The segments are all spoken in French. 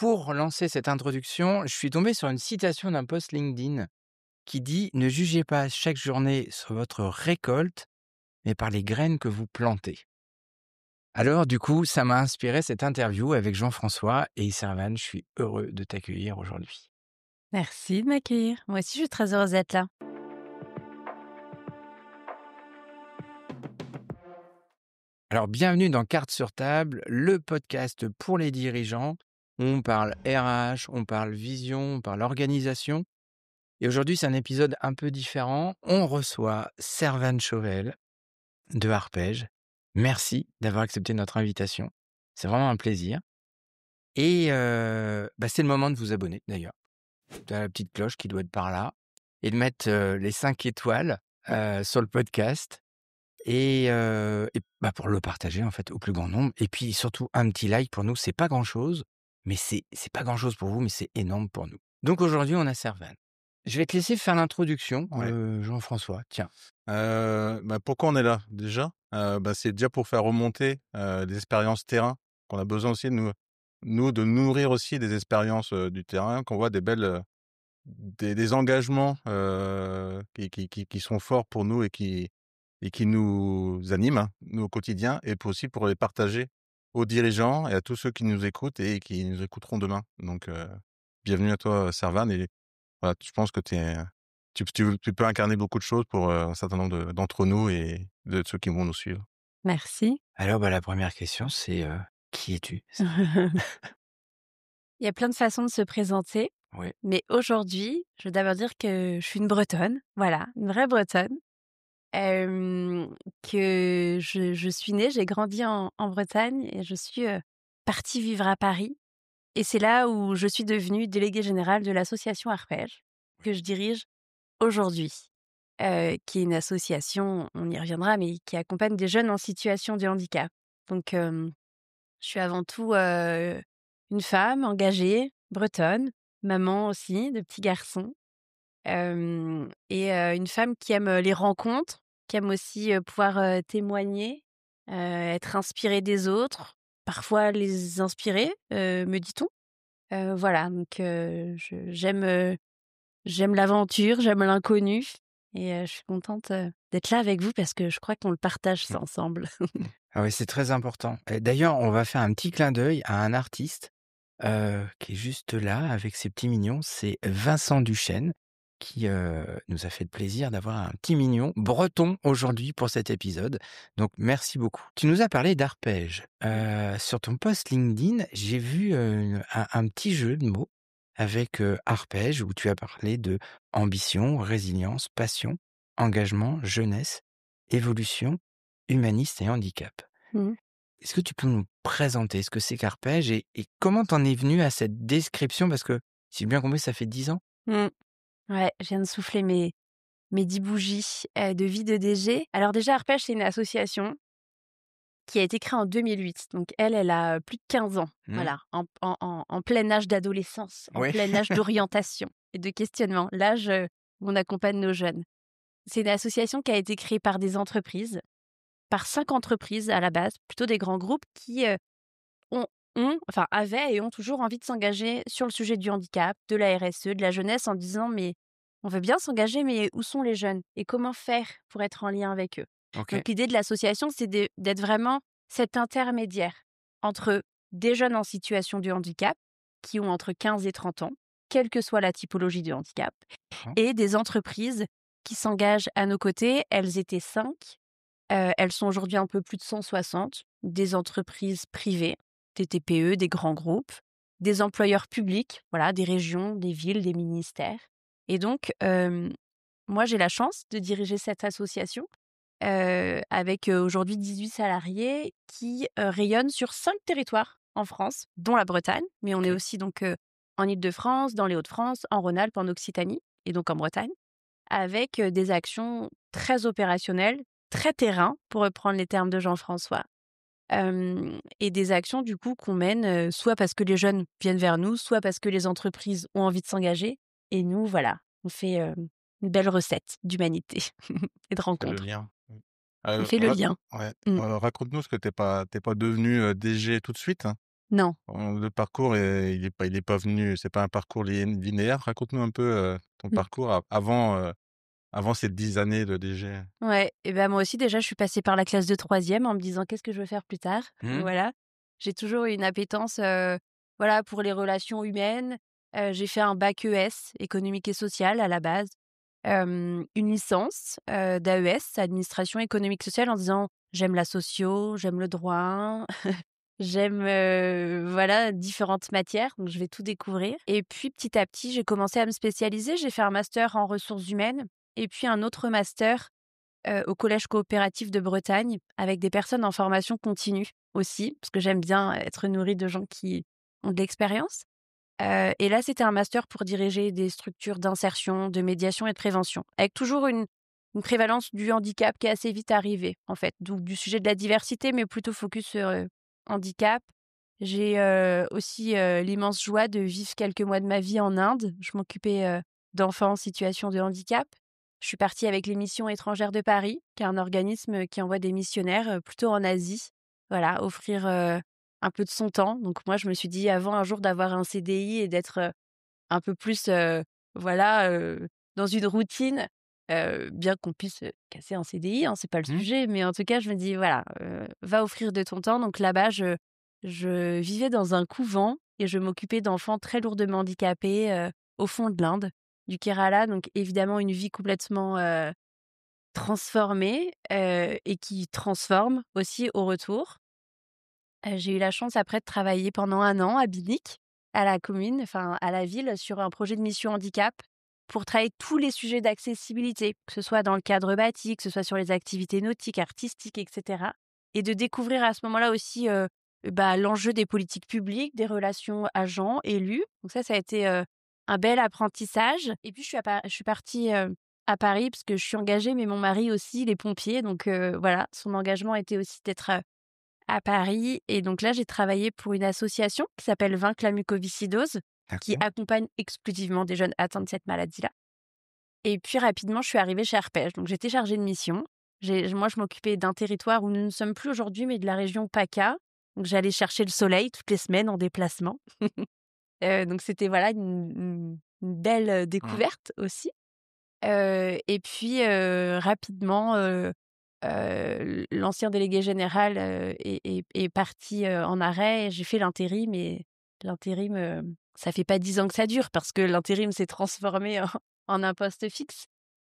pour lancer cette introduction, je suis tombé sur une citation d'un post LinkedIn qui dit: «Ne jugez pas chaque journée sur votre récolte, mais par les graines que vous plantez». Alors du coup, ça m'a inspiré cette interview avec Jean-François et Servan. Je suis heureux de t'accueillir aujourd'hui. Merci de m'accueillir. Moi aussi, je suis très heureuse d'être là. Alors bienvenue dans Cartes sur table, le podcast pour les dirigeants. On parle RH, on parle vision, on parle organisation. Et aujourd'hui, c'est un épisode un peu différent. On reçoit Servan Chauvel de Arpège. Merci d'avoir accepté notre invitation. C'est vraiment un plaisir. Et c'est le moment de vous abonner d'ailleurs. Tu as la petite cloche qui doit être par là. Et de mettre les 5 étoiles sur le podcast. Et pour le partager en fait au plus grand nombre. Et puis surtout un petit like pour nous, c'est pas grand-chose. Mais c'est pas grand-chose pour vous, mais c'est énorme pour nous. Donc aujourd'hui, on a Servan. Je vais te laisser faire l'introduction, Ouais. Jean-François. Tiens. Pourquoi on est là déjà? C'est déjà pour faire remonter les expériences terrain, qu'on a besoin aussi de nous de nourrir aussi des expériences du terrain, qu'on voit des belles des engagements qui sont forts pour nous et qui nous animent, hein, nous au quotidien, et aussi pour les partager aux dirigeants et à tous ceux qui nous écoutent et qui nous écouteront demain. Donc bienvenue à toi, Servan, et voilà, je pense que tu peux incarner beaucoup de choses pour un certain nombre d'entre nous et de ceux qui vont nous suivre. Merci. Alors la première question, c'est qui es-tu? Il y a plein de façons de se présenter, Oui. mais aujourd'hui, je veux d'abord dire que je suis une Bretonne, voilà, une vraie Bretonne, que je suis née, j'ai grandi en Bretagne et je suis partie vivre à Paris. Et c'est là où je suis devenue déléguée générale de l'association Arpège, que je dirige aujourd'hui, qui est une association, on y reviendra, mais qui accompagne des jeunes en situation de handicap. Donc, je suis avant tout une femme engagée, bretonne, maman aussi de petits garçons, une femme qui aime les rencontres, qui aime aussi pouvoir témoigner, être inspirée des autres, parfois les inspirer, me dit-on. Voilà, donc j'aime l'aventure, j'aime l'inconnu et je suis contente d'être là avec vous parce que je crois qu'on le partage ça ensemble. Ah oui, c'est très important. Et d'ailleurs, on va faire un petit clin d'œil à un artiste qui est juste là avec ses petits mignons. C'est Vincent Duchesne qui nous a fait le plaisir d'avoir un petit mignon breton aujourd'hui pour cet épisode. Donc merci beaucoup. Tu nous as parlé d'arpège. Sur ton post LinkedIn, j'ai vu un petit jeu de mots avec arpège où tu as parlé de ambition, résilience, passion, engagement, jeunesse, évolution, humaniste et handicap. Mmh. Est-ce que tu peux nous présenter ce que c'est qu'arpège et comment t'en es venu à cette description? Parce que, si j'ai bien compris, ça fait 10 ans? Mmh. Ouais, je viens de souffler mes 10 bougies de vie de DG. Alors déjà, Arpège, c'est une association qui a été créée en 2008. Donc elle a plus de 15 ans. Mmh. Voilà, en plein âge d'adolescence, en Oui. plein âge d'orientation et de questionnement, l'âge où on accompagne nos jeunes. C'est une association qui a été créée par des entreprises, par 5 entreprises à la base, plutôt des grands groupes qui avaient et ont toujours envie de s'engager sur le sujet du handicap, de la RSE, de la jeunesse, en disant: «Mais on veut bien s'engager, mais où sont les jeunes? Et comment faire pour être en lien avec eux?» OK. Donc l'idée de l'association, c'est d'être vraiment cet intermédiaire entre des jeunes en situation de handicap, qui ont entre 15 et 30 ans, quelle que soit la typologie de handicap, D'accord. et des entreprises qui s'engagent à nos côtés. Elles étaient 5, elles sont aujourd'hui un peu plus de 160, des entreprises privées, des TPE, des grands groupes, des employeurs publics, voilà, des régions, des villes, des ministères. Et donc, moi, j'ai la chance de diriger cette association avec aujourd'hui 18 salariés qui rayonnent sur 5 territoires en France, dont la Bretagne, mais on est OK. aussi donc en Île-de-France, dans les Hauts-de-France, en Rhône-Alpes, en Occitanie et donc en Bretagne, avec des actions très opérationnelles, très terrain, pour reprendre les termes de Jean-François. Et des actions du coup qu'on mène, soit parce que les jeunes viennent vers nous, soit parce que les entreprises ont envie de s'engager. Et nous, voilà, on fait une belle recette d'humanité et de C'est le rencontres. lien. Mmh. On fait le lien. Ouais, Mmh. raconte-nous, parce que t'es pas devenu DG tout de suite, hein. Non. Le parcours il est pas venu c'est pas un parcours linéaire. Raconte-nous un peu, ton Mmh. parcours avant ces 10 années de DG. Ouais et ben, moi aussi déjà je suis passée par la classe de troisième en me disant: «Qu'est-ce que je veux faire plus tard?» Mmh. Voilà. J'ai toujours eu une appétence, voilà, pour les relations humaines. J'ai fait un bac ES, économique et social à la base. Une licence, d'AES, administration économique sociale en disant: «J'aime la socio, j'aime le droit, j'aime, voilà, différentes matières, donc je vais tout découvrir» et puis petit à petit, j'ai commencé à me spécialiser. J'ai fait un master en ressources humaines et puis un autre master, au collège coopératif de Bretagne avec des personnes en formation continue aussi, parce que j'aime bien être nourrie de gens qui ont de l'expérience. Et là, c'était un master pour diriger des structures d'insertion, de médiation et de prévention, avec toujours une prévalence du handicap qui est assez vite arrivée, en fait. Donc du sujet de la diversité, mais plutôt focus sur, handicap. J'ai, aussi, l'immense joie de vivre quelques mois de ma vie en Inde. Je m'occupais, d'enfants en situation de handicap. Je suis partie avec les Missions étrangères de Paris, qui est un organisme qui envoie des missionnaires, plutôt en Asie. Voilà, offrir, un peu de son temps. Donc moi, je me suis dit avant un jour d'avoir un CDI et d'être, un peu plus, voilà, dans une routine, bien qu'on puisse, casser un CDI, hein, c'est pas le Mmh. sujet, mais en tout cas, je me dis: «Voilà, va offrir de ton temps». Donc là-bas, je vivais dans un couvent et je m'occupais d'enfants très lourdement handicapés, au fond de l'Inde, du Kerala. Donc évidemment, une vie complètement, transformée, et qui transforme aussi au retour. J'ai eu la chance après de travailler pendant un an à Binic, à la commune, enfin à la ville, sur un projet de mission handicap pour travailler tous les sujets d'accessibilité, que ce soit dans le cadre bâti, que ce soit sur les activités nautiques, artistiques et cetera et de découvrir à ce moment-là aussi, l'enjeu des politiques publiques, des relations agents, élus. Donc ça a été, un bel apprentissage et puis je suis partie, à Paris parce que je suis engagée, mais mon mari aussi, il est pompier donc voilà, son engagement était aussi d'être, à Paris et donc là, j'ai travaillé pour une association qui s'appelle Vaincre la mucoviscidose, qui D'accord. accompagne exclusivement des jeunes atteints de cette maladie-là et puis rapidement, je suis arrivée chez Arpège, donc j'étais chargée de mission. Moi, je m'occupais d'un territoire où nous ne sommes plus aujourd'hui, mais de la région PACA, donc j'allais chercher le soleil toutes les semaines en déplacement. Donc c'était voilà une belle, Mmh. découverte aussi. Et puis, rapidement, l'ancien délégué général, est parti, en arrêt et j'ai fait l'intérim et l'intérim, ça fait pas 10 ans que ça dure parce que l'intérim s'est transformé en un poste fixe.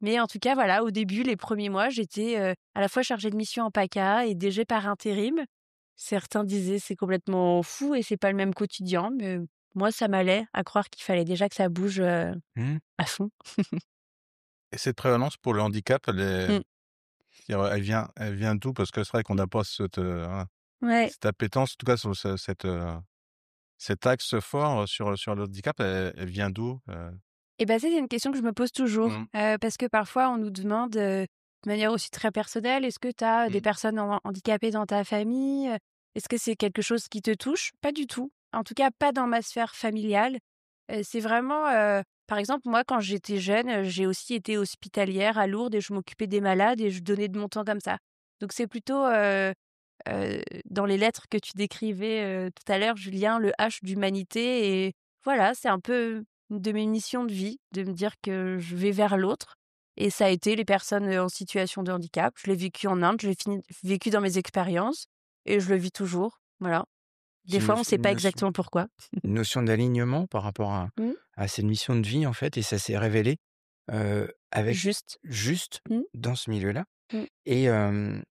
Mais en tout cas, voilà, au début, les premiers mois, j'étais, à la fois chargée de mission en PACA et DG par intérim. Certains disaient: «C'est complètement fou et c'est pas le même quotidien», mais moi, ça m'allait, à croire qu'il fallait déjà que ça bouge, Mmh. à fond. Et cette prévalence pour le handicap, Mmh. elle vient d'où? Parce que c'est vrai qu'on n'a pas Ouais. cette appétence, en tout cas sur cet axe fort sur le handicap, elle vient d'où? Et bah, ça, c'est une question que je me pose toujours, Mmh. parce que parfois on nous demande, de manière aussi très personnelle: «Est-ce que tu as des Mmh. personnes handicapées dans ta famille?» Est-ce que c'est quelque chose qui te touche? Pas du tout. En tout cas, pas dans ma sphère familiale. C'est vraiment, par exemple, moi, quand j'étais jeune, j'ai aussi été hospitalière à Lourdes et je m'occupais des malades et je donnais de mon temps comme ça. Donc c'est plutôt, dans les lettres que tu décrivais, tout à l'heure, Julien, le H d'humanité et voilà, c'est un peu une de mes missions de vie, de me dire que je vais vers l'autre et ça a été les personnes, en situation de handicap. Je l'ai vécu en Inde, je l'ai vécu dans mes expériences et je le vis toujours, voilà. Des C'est fois, on ne sait une pas notion exactement pourquoi. une notion d'alignement par rapport Mmh. à cette mission de vie, en fait et ça s'est révélé, avec Juste. juste Mmh. dans ce milieu-là Mmh. et hem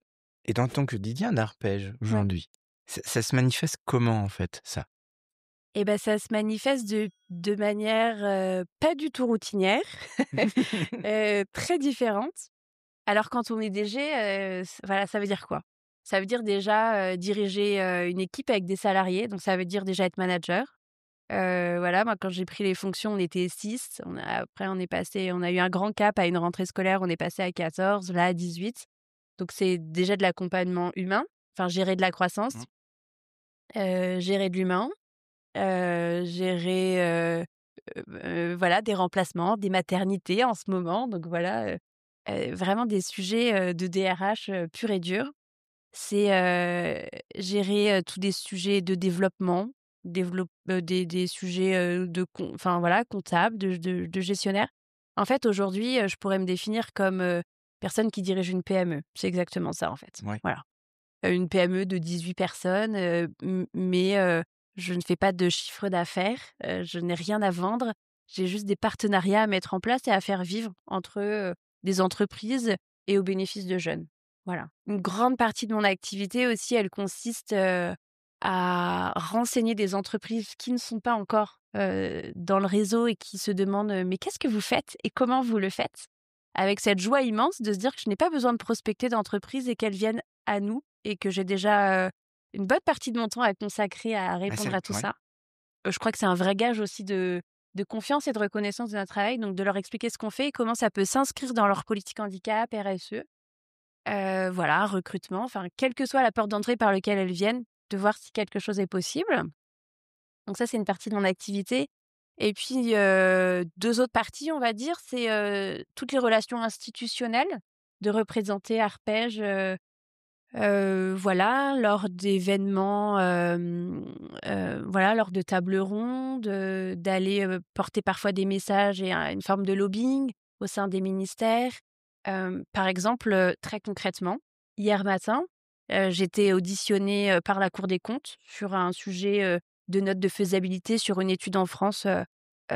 et dans ton quotidien d'arpège, Ouais. aujourd'hui, ça se manifeste comment, en fait, ça? Et ben ça se manifeste de manière, pas du tout routinière, très différente. Alors quand on est DG, voilà, ça veut dire quoi? Ça veut dire déjà, diriger, une équipe avec des salariés, donc ça veut dire déjà être manager. Voilà, moi quand j'ai pris les fonctions, on était 6. On a eu un grand cap à une rentrée scolaire, on est passé à 14, là à 18. Donc c'est déjà de l'accompagnement humain, enfin gérer de la croissance, Mmh. gérer de l'humain, gérer, voilà, des remplacements, des maternités en ce moment, donc voilà, vraiment des sujets, de DRH, pur et dur. C'est, gérer, tous des sujets de développement, des sujets enfin voilà, comptables, de gestionnaire. En fait, aujourd'hui, je pourrais me définir comme personne qui dirige une PME. C'est exactement ça, en fait. Ouais. Voilà. Une PME de 18 personnes, mais je ne fais pas de chiffre d'affaires, je n'ai rien à vendre. J'ai juste des partenariats à mettre en place et à faire vivre entre des entreprises et au bénéfice de jeunes. Voilà. Une grande partie de mon activité aussi, elle consiste à renseigner des entreprises qui ne sont pas encore dans le réseau et qui se demandent mais qu'est-ce que vous faites et comment vous le faites? Avec cette joie immense de se dire que je n'ai pas besoin de prospecter d'entreprises et qu'elles viennent à nous et que j'ai déjà une bonne partie de mon temps à consacrer à répondre à tout Ouais. ça. Je crois que c'est un vrai gage aussi de confiance et de reconnaissance de notre travail, donc de leur expliquer ce qu'on fait et comment ça peut s'inscrire dans leur politique handicap, RSE, voilà, recrutement, enfin, quelle que soit la porte d'entrée par laquelle elles viennent, de voir si quelque chose est possible. Donc ça, c'est une partie de mon activité et puis, 2 autres parties, on va dire, c'est toutes les relations institutionnelles, de représenter Arpège, voilà, lors d'événements, voilà, lors de tables rondes, d'aller, porter parfois des messages et une forme de lobbying au sein des ministères. Par exemple, très concrètement, hier matin, j'étais auditionnée, par la Cour des comptes sur un sujet, de note de faisabilité sur une étude en France,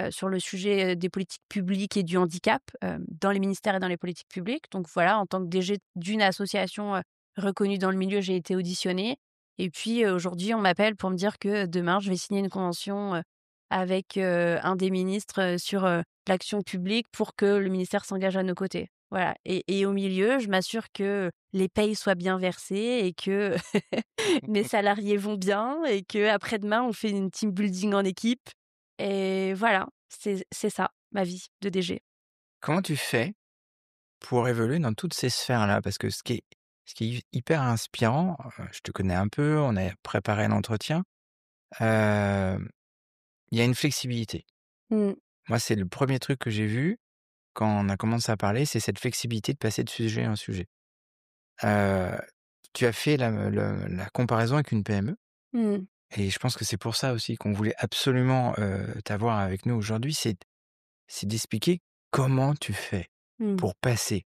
sur le sujet, des politiques publiques et du handicap, dans les ministères et dans les politiques publiques. Donc voilà, en tant que DG d'une association, reconnue dans le milieu, j'ai été auditionnée et puis, aujourd'hui, on m'appelle pour me dire que demain, je vais signer une convention, avec, un des ministres, sur, l'action publique pour que le ministère s'engage à nos côtés. Voilà et au milieu, je m'assure que les payes soient bien versées et que mes salariés vont bien et qu'après-demain, on fait une team building en équipe et voilà, c'est ça, ma vie de DG. Comment tu fais pour évoluer dans toutes ces sphères-là? Parce que ce qui est hyper inspirant, je te connais un peu, on a préparé l'entretien, hem, il y a une flexibilité. Mmh. Moi, c'est le premier truc que j'ai vu quand on a commencé à parler, c'est cette flexibilité de passer de sujet en sujet. Heu, Tu as fait la comparaison avec une PME Mmh. et je pense que c'est pour ça aussi qu'on voulait absolument, t'avoir avec nous aujourd'hui, c'est d'expliquer comment tu fais Mmh. pour passer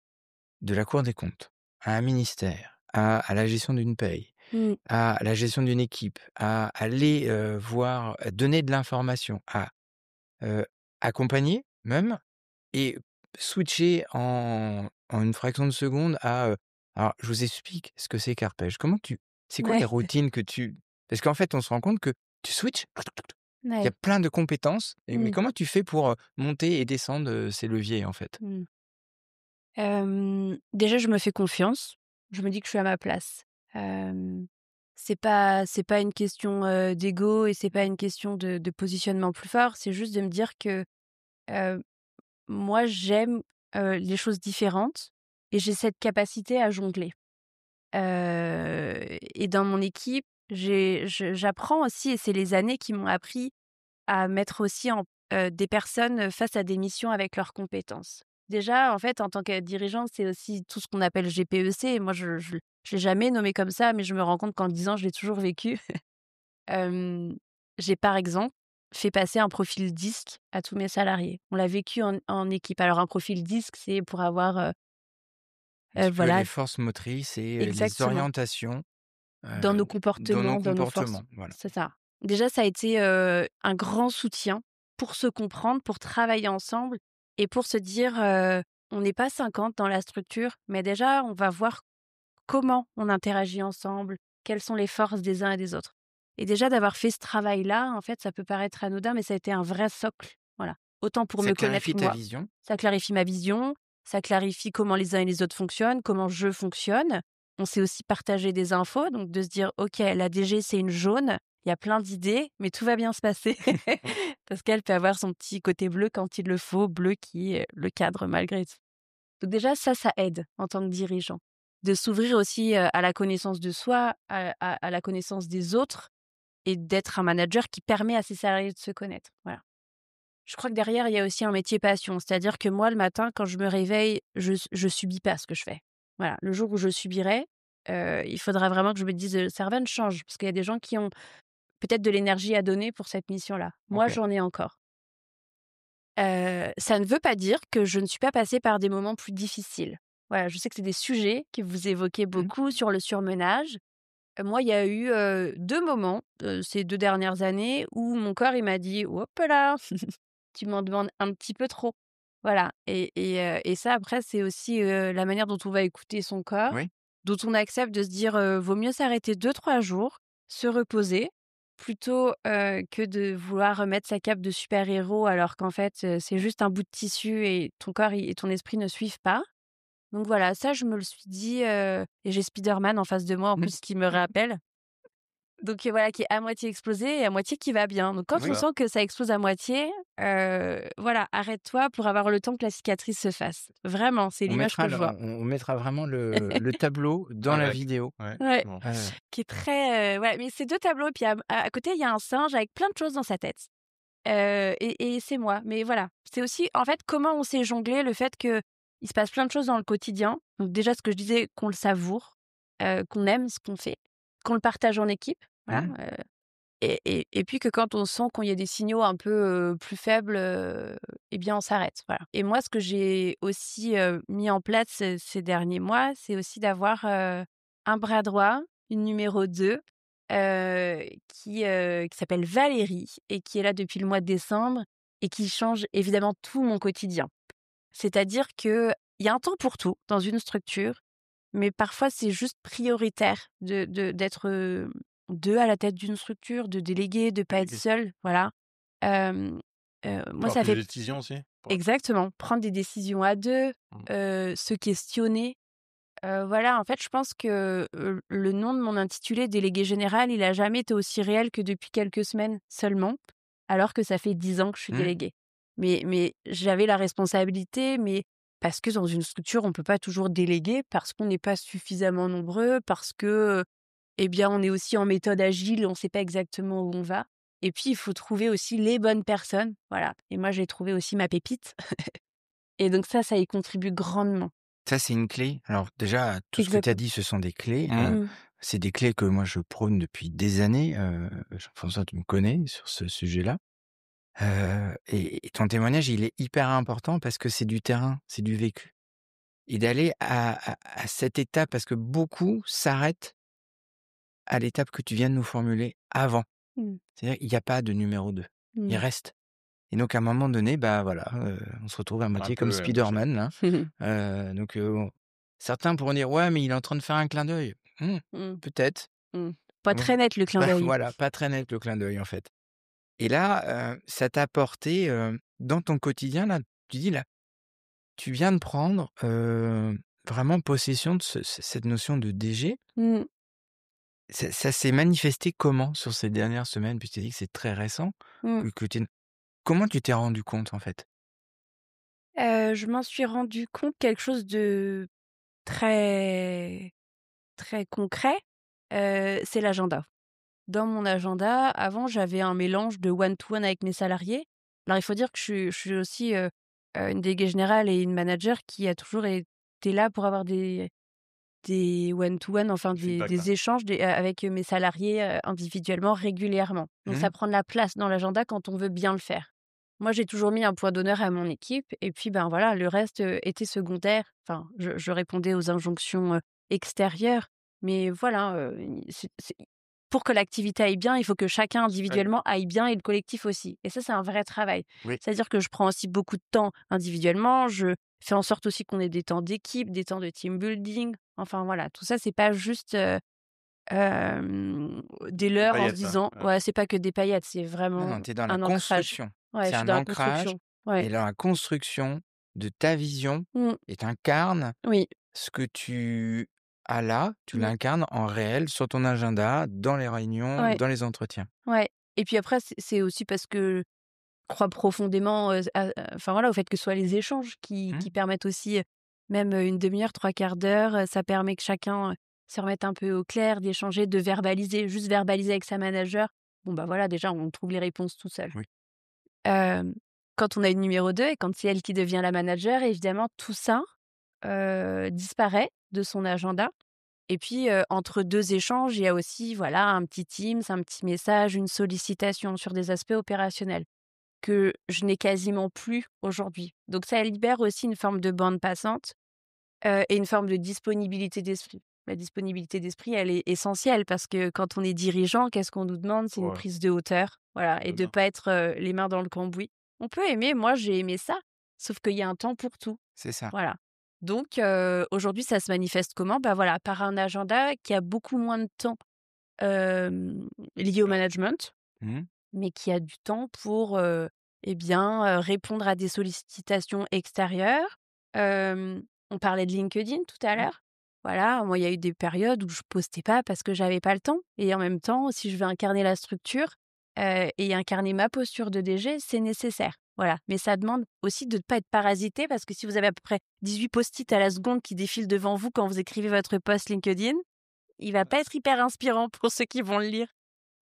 de la Cour des comptes à un ministère, à la gestion d'une paye, Mmh. à la gestion d'une équipe, à aller, voir, donner de l'information, à, heu, accompagner même et switcher en une fraction de seconde à, alors je vous explique ce que c'est qu'arpège. C'est quoi les Ouais. routines que tu parce qu'en fait, on se rend compte que tu switches, il y a Ouais. plein de compétences mais Mmh. comment tu fais pour, monter et descendre, ces leviers, en fait? Mmh. Déjà, je me fais confiance. Je me dis que je suis à ma place. Hem, c'est pas une question, d'ego et c'est pas une question de positionnement plus fort. C'est juste de me dire que, heu, moi, j'aime, les choses différentes et j'ai cette capacité à jongler. Et dans mon équipe, j'apprends aussi et c'est les années qui m'ont appris à mettre aussi des personnes face à des missions avec leurs compétences. Déjà, en fait, en tant que dirigeante, c'est aussi tout ce qu'on appelle GPEC. Moi, je l'ai jamais nommé comme ça, mais je me rends compte qu'en le disant, je l'ai toujours vécu. Hem, j'ai par exemple fait passer un profil DISC à tous mes salariés. On l'a vécu en équipe. Alors un profil DISC, c'est pour avoir, Un petit peu voilà les forces motrices et les exactement. orientations, Dans nos dans nos comportements, dans nos forces. comportements, voilà. C'est ça. Déjà, ça a été, un grand soutien pour se comprendre, pour travailler ensemble et pour se dire, «On n'est pas 50 dans la structure, mais déjà, on va voir comment on interagit ensemble, quelles sont les forces des uns et des autres». Et déjà d'avoir fait ce travail-là, en fait, ça peut paraître anodin, mais ça a été un vrai socle, voilà. Autant pour Ça me connaître clarifie ta moi, vision. ça clarifie ma vision, ça clarifie comment les uns et les autres fonctionnent, comment je fonctionne. On sait aussi partager des infos, donc de se dire: «OK, la DG, c'est une jaune, il y a plein d'idées, mais tout va bien se passer». Parce qu'elle peut avoir son petit côté bleu quand il le faut, bleu qui est le cadre malgré tout. Donc déjà ça aide en tant que dirigeant. De s'ouvrir aussi, à la connaissance de soi, à la connaissance des autres et d'être un manager qui permet à ses salariés de se connaître. Voilà. Je crois que derrière, il y a aussi un métier passion. C'est-à-dire que moi, le matin, quand je me réveille, je subis pas ce que je fais. Voilà. Le jour où je subirai, il faudra vraiment que je me dise: «Servane, change». Parce qu'il y a des gens qui ont peut-être de l'énergie à donner pour cette mission-là. Moi, OK. j'en ai encore. Ça ne veut pas dire que je ne suis pas passée par des moments plus difficiles. Voilà, je sais que c'est des sujets que vous évoquez Mmh. beaucoup sur le surmenage. Moi, il y a eu, 2 moments, ces 2 dernières années où mon corps, il m'a dit: «Hop là, tu m'en demandes un petit peu trop». Voilà et ça après c'est aussi, la manière dont on va écouter son corps, Oui. dont on accepte de se dire, vaut mieux s'arrêter 2-3 jours, se reposer, plutôt, que de vouloir remettre sa cape de super-héros alors qu'en fait, c'est juste un bout de tissu et ton corps et ton esprit ne suivent pas. Donc voilà, ça je me le suis dit, et j'ai Spider-Man en face de moi en Mmh. plus qui me rappelle. Donc voilà, qui est à moitié explosé et à moitié qui va bien. Donc C'est quand on Oui. ça. sent que ça explose à moitié, voilà, arrête-toi pour avoir le temps que la cicatrice se fasse. Vraiment, c'est l'image que je vois. On mettra vraiment le tableau dans la Avec. vidéo. Ouais, Ouais, bon. qui est très, ouais, mais c'est 2 tableaux et puis à côté, il y a un singe avec plein de choses dans sa tête. Et c'est moi. Mais voilà, c'est aussi, en fait, comment on sait jongler le fait qu'il se passe plein de choses dans le quotidien. Donc déjà, ce que je disais, qu'on le savoure, qu'on aime ce qu'on fait, qu'on le partage en équipe, voilà, Mmh. et puis que quand on sent qu'il y a des signaux un peu, plus faibles, eh bien, on s'arrête, voilà. Et moi, ce que j'ai aussi, mis en place ces derniers mois, c'est aussi d'avoir, un bras droit, une numéro 2, qui s'appelle Valérie et qui est là depuis le mois de décembre et qui change évidemment tout mon quotidien. C'est-à-dire qu'il y a un temps pour tout dans une structure, mais parfois c'est juste prioritaire d'être, 2 à la tête d'une structure, de déléguer, de pas être Oui. seul, voilà. Hem, moi Avoir ça plus de fait décisions aussi? Ouais. exactement, prendre des décisions à 2, Mmh. se questionner, voilà, en fait, je pense que, le nom de mon intitulé délégué général, il a jamais été aussi réel que depuis quelques semaines seulement, alors que ça fait 10 ans que je suis Mmh. déléguée. Mais j'avais la responsabilité, mais parce que dans une structure, on peut pas toujours déléguer, parce qu'on n'est pas suffisamment nombreux, parce que, eh bien, on est aussi en méthode agile, on sait pas exactement où on va. Et puis, il faut trouver aussi les bonnes personnes, voilà. Et moi, j'ai trouvé aussi ma pépite et donc ça y contribue grandement. Ça, c'est une clé. Alors déjà, tout ce que tu as Exactement. dit, ce sont des clés. Mmh. Mmh. C'est des clés que moi je prône depuis des années. Jean-François, tu me connais sur ce sujet-là. Et ton témoignage, il est hyper important parce que c'est du terrain, c'est du vécu. Et d'aller à cette étape, parce que beaucoup s'arrêtent à l'étape que tu viens de nous formuler avant. Mmh. C'est-à-dire il y a pas de numéro 2. Il Mmh. reste. Et donc à un moment donné, bah, voilà, on se retrouve à Un moitié comme peu, c'est Spider-Man là. Donc bon, certains pourront dire: «Ouais, mais il est en train de faire un clin d'œil». Mmh. Peut-être. Mmh. Pas Moi très net le clin bah, d'œil. voilà, pas très net le clin d'œil en fait. Et là, ça t'a apporté, dans ton quotidien là, tu dis là, tu viens de prendre, vraiment possession de cette notion de DG. Mmh. Ça s'est manifesté comment sur ces dernières semaines? Puisque tu as dit que c'est très récent, Mmh. que tu comment tu t'es rendu compte en fait? Je m'en suis rendu compte quelque chose de très, très concret, c'est l'agenda. Dans mon agenda, avant, j'avais un mélange de one to one avec mes salariés. Alors il faut dire que je suis aussi, une déléguée générale et une manager qui a toujours été là pour avoir des one to one, enfin du feedback, là. des échanges avec mes salariés, individuellement, régulièrement. Donc Mmh. ça prend de la place dans l'agenda quand on veut bien le faire. Moi, j'ai toujours mis un point d'honneur à mon équipe et puis, ben, voilà, le reste, était secondaire. Enfin, je répondais aux injonctions, extérieures, mais voilà, c'est pour que l'activité aille bien, il faut que chacun Ouais. individuellement aille bien et le collectif aussi. Et ça, c'est un vrai travail. Oui. C'est-à-dire que je prends aussi beaucoup de temps individuellement, je fais en sorte aussi qu'on ait des temps d'équipe, des temps de team building. Enfin voilà, tout ça, c'est pas juste, des Des leurres en se paillettes, là. disant Ouais. ouais, c'est pas que des paillettes, c'est Non, vraiment non, tu es dans la un ancrage. construction. Ouais, C'est je suis un dans la ancrage construction. Ouais. et dans la construction de ta vision Mmh. et tu incarnes Oui. ce que tu as là, tu Mmh. l'incarnes en réel sur ton agenda, dans les réunions, Ouais, dans les entretiens. ouais. Et puis après, c'est aussi parce que je crois profondément, enfin voilà, au fait que ce soit les échanges qui Mmh. permettent aussi, même, 1/2 heure, 3/4 d'heure, ça permet que chacun, se remette un peu au clair, d'échanger, de verbaliser. Juste verbaliser avec sa manager, bon, bah, voilà, déjà, on trouve les réponses tout seul. Oui. Hem, Quand on a une numéro 2 et quand c'est elle qui devient la manager, évidemment, tout ça, disparaît de son agenda Et puis, entre 2 échanges, il y a aussi, voilà, un petit Teams, un petit message, une sollicitation sur des aspects opérationnels que je n'ai quasiment plus aujourd'hui. Donc ça libère aussi une forme de bande passante, et une forme de disponibilité d'esprit. La disponibilité d'esprit, elle est essentielle parce que quand on est dirigeant, qu'est-ce qu'on nous demande? C'est une Ouais, prise de hauteur, voilà, et de totalement. pas être, les mains dans le cambouis. On peut aimer, moi j'ai aimé ça, sauf qu'il y a un temps pour tout, C'est ça. voilà. Donc aujourd'hui, ça se manifeste comment? Bah, voilà, par un agenda qui a beaucoup moins de temps, lié au management, Mmh. mais qui a du temps pour, eh bien, répondre à des sollicitations extérieures. On parlait de LinkedIn tout à Mmh. l'heure. Voilà, moi, il y a eu des périodes où je postais pas parce que j'avais pas le temps et en même temps, si je veux incarner la structure, et incarner ma posture de DG, c'est nécessaire. Voilà, mais ça demande aussi de ne pas être parasité parce que si vous avez à peu près 18 post-it à la seconde qui défilent devant vous quand vous écrivez votre post LinkedIn, il va pas être hyper inspirant pour ceux qui vont le lire.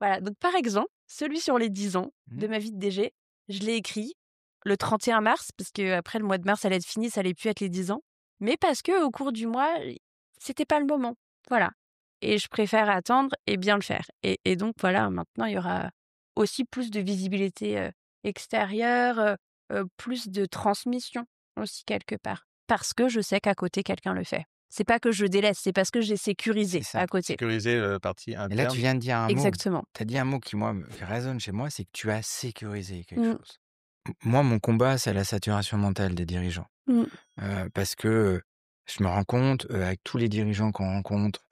Voilà, donc par exemple, celui sur les 10 ans Mmh. de ma vie de DG, je l'ai écrit le 31 mars, parce qu'après le mois de mars allait être fini, ça allait plus être les 10 ans, mais parce qu'au cours du mois, c'était pas le moment. Voilà. Et je préfère attendre et bien le faire. Et donc voilà, maintenant il y aura aussi plus de visibilité extérieure, plus de transmission aussi quelque part. Parce que je sais qu'à côté, quelqu'un le fait. C'est pas que je délaisse, c'est parce que j'ai C'est sécurisé ça. à côté. Sécuriser la partie Et là, tu interne. viens de dire un mot. Exactement. Tu as dit un mot qui, moi, qui résonne chez moi, c'est que tu as sécurisé quelque Mmh. chose. Moi, mon combat, c'est la saturation mentale des dirigeants. Mmh. Parce que, je me rends compte, avec tous les dirigeants qu'on rencontre,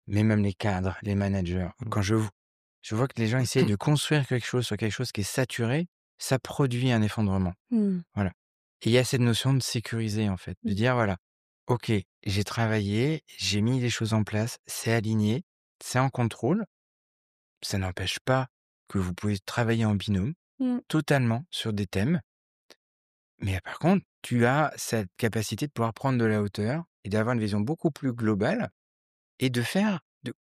mais même les cadres, les managers, quand je vois que les gens essayent de construire quelque chose sur quelque chose qui est saturé, ça produit un effondrement. Mmh. Voilà. Et il y a cette notion de sécuriser, en fait, de Mmh. dire, voilà, OK, j'ai travaillé, j'ai mis les choses en place, c'est aligné, c'est en contrôle. Ça n'empêche pas que vous pouvez travailler en binôme, Mmh. totalement, sur des thèmes. Mais par contre, tu as cette capacité de pouvoir prendre de la hauteur et d'avoir une vision beaucoup plus globale et de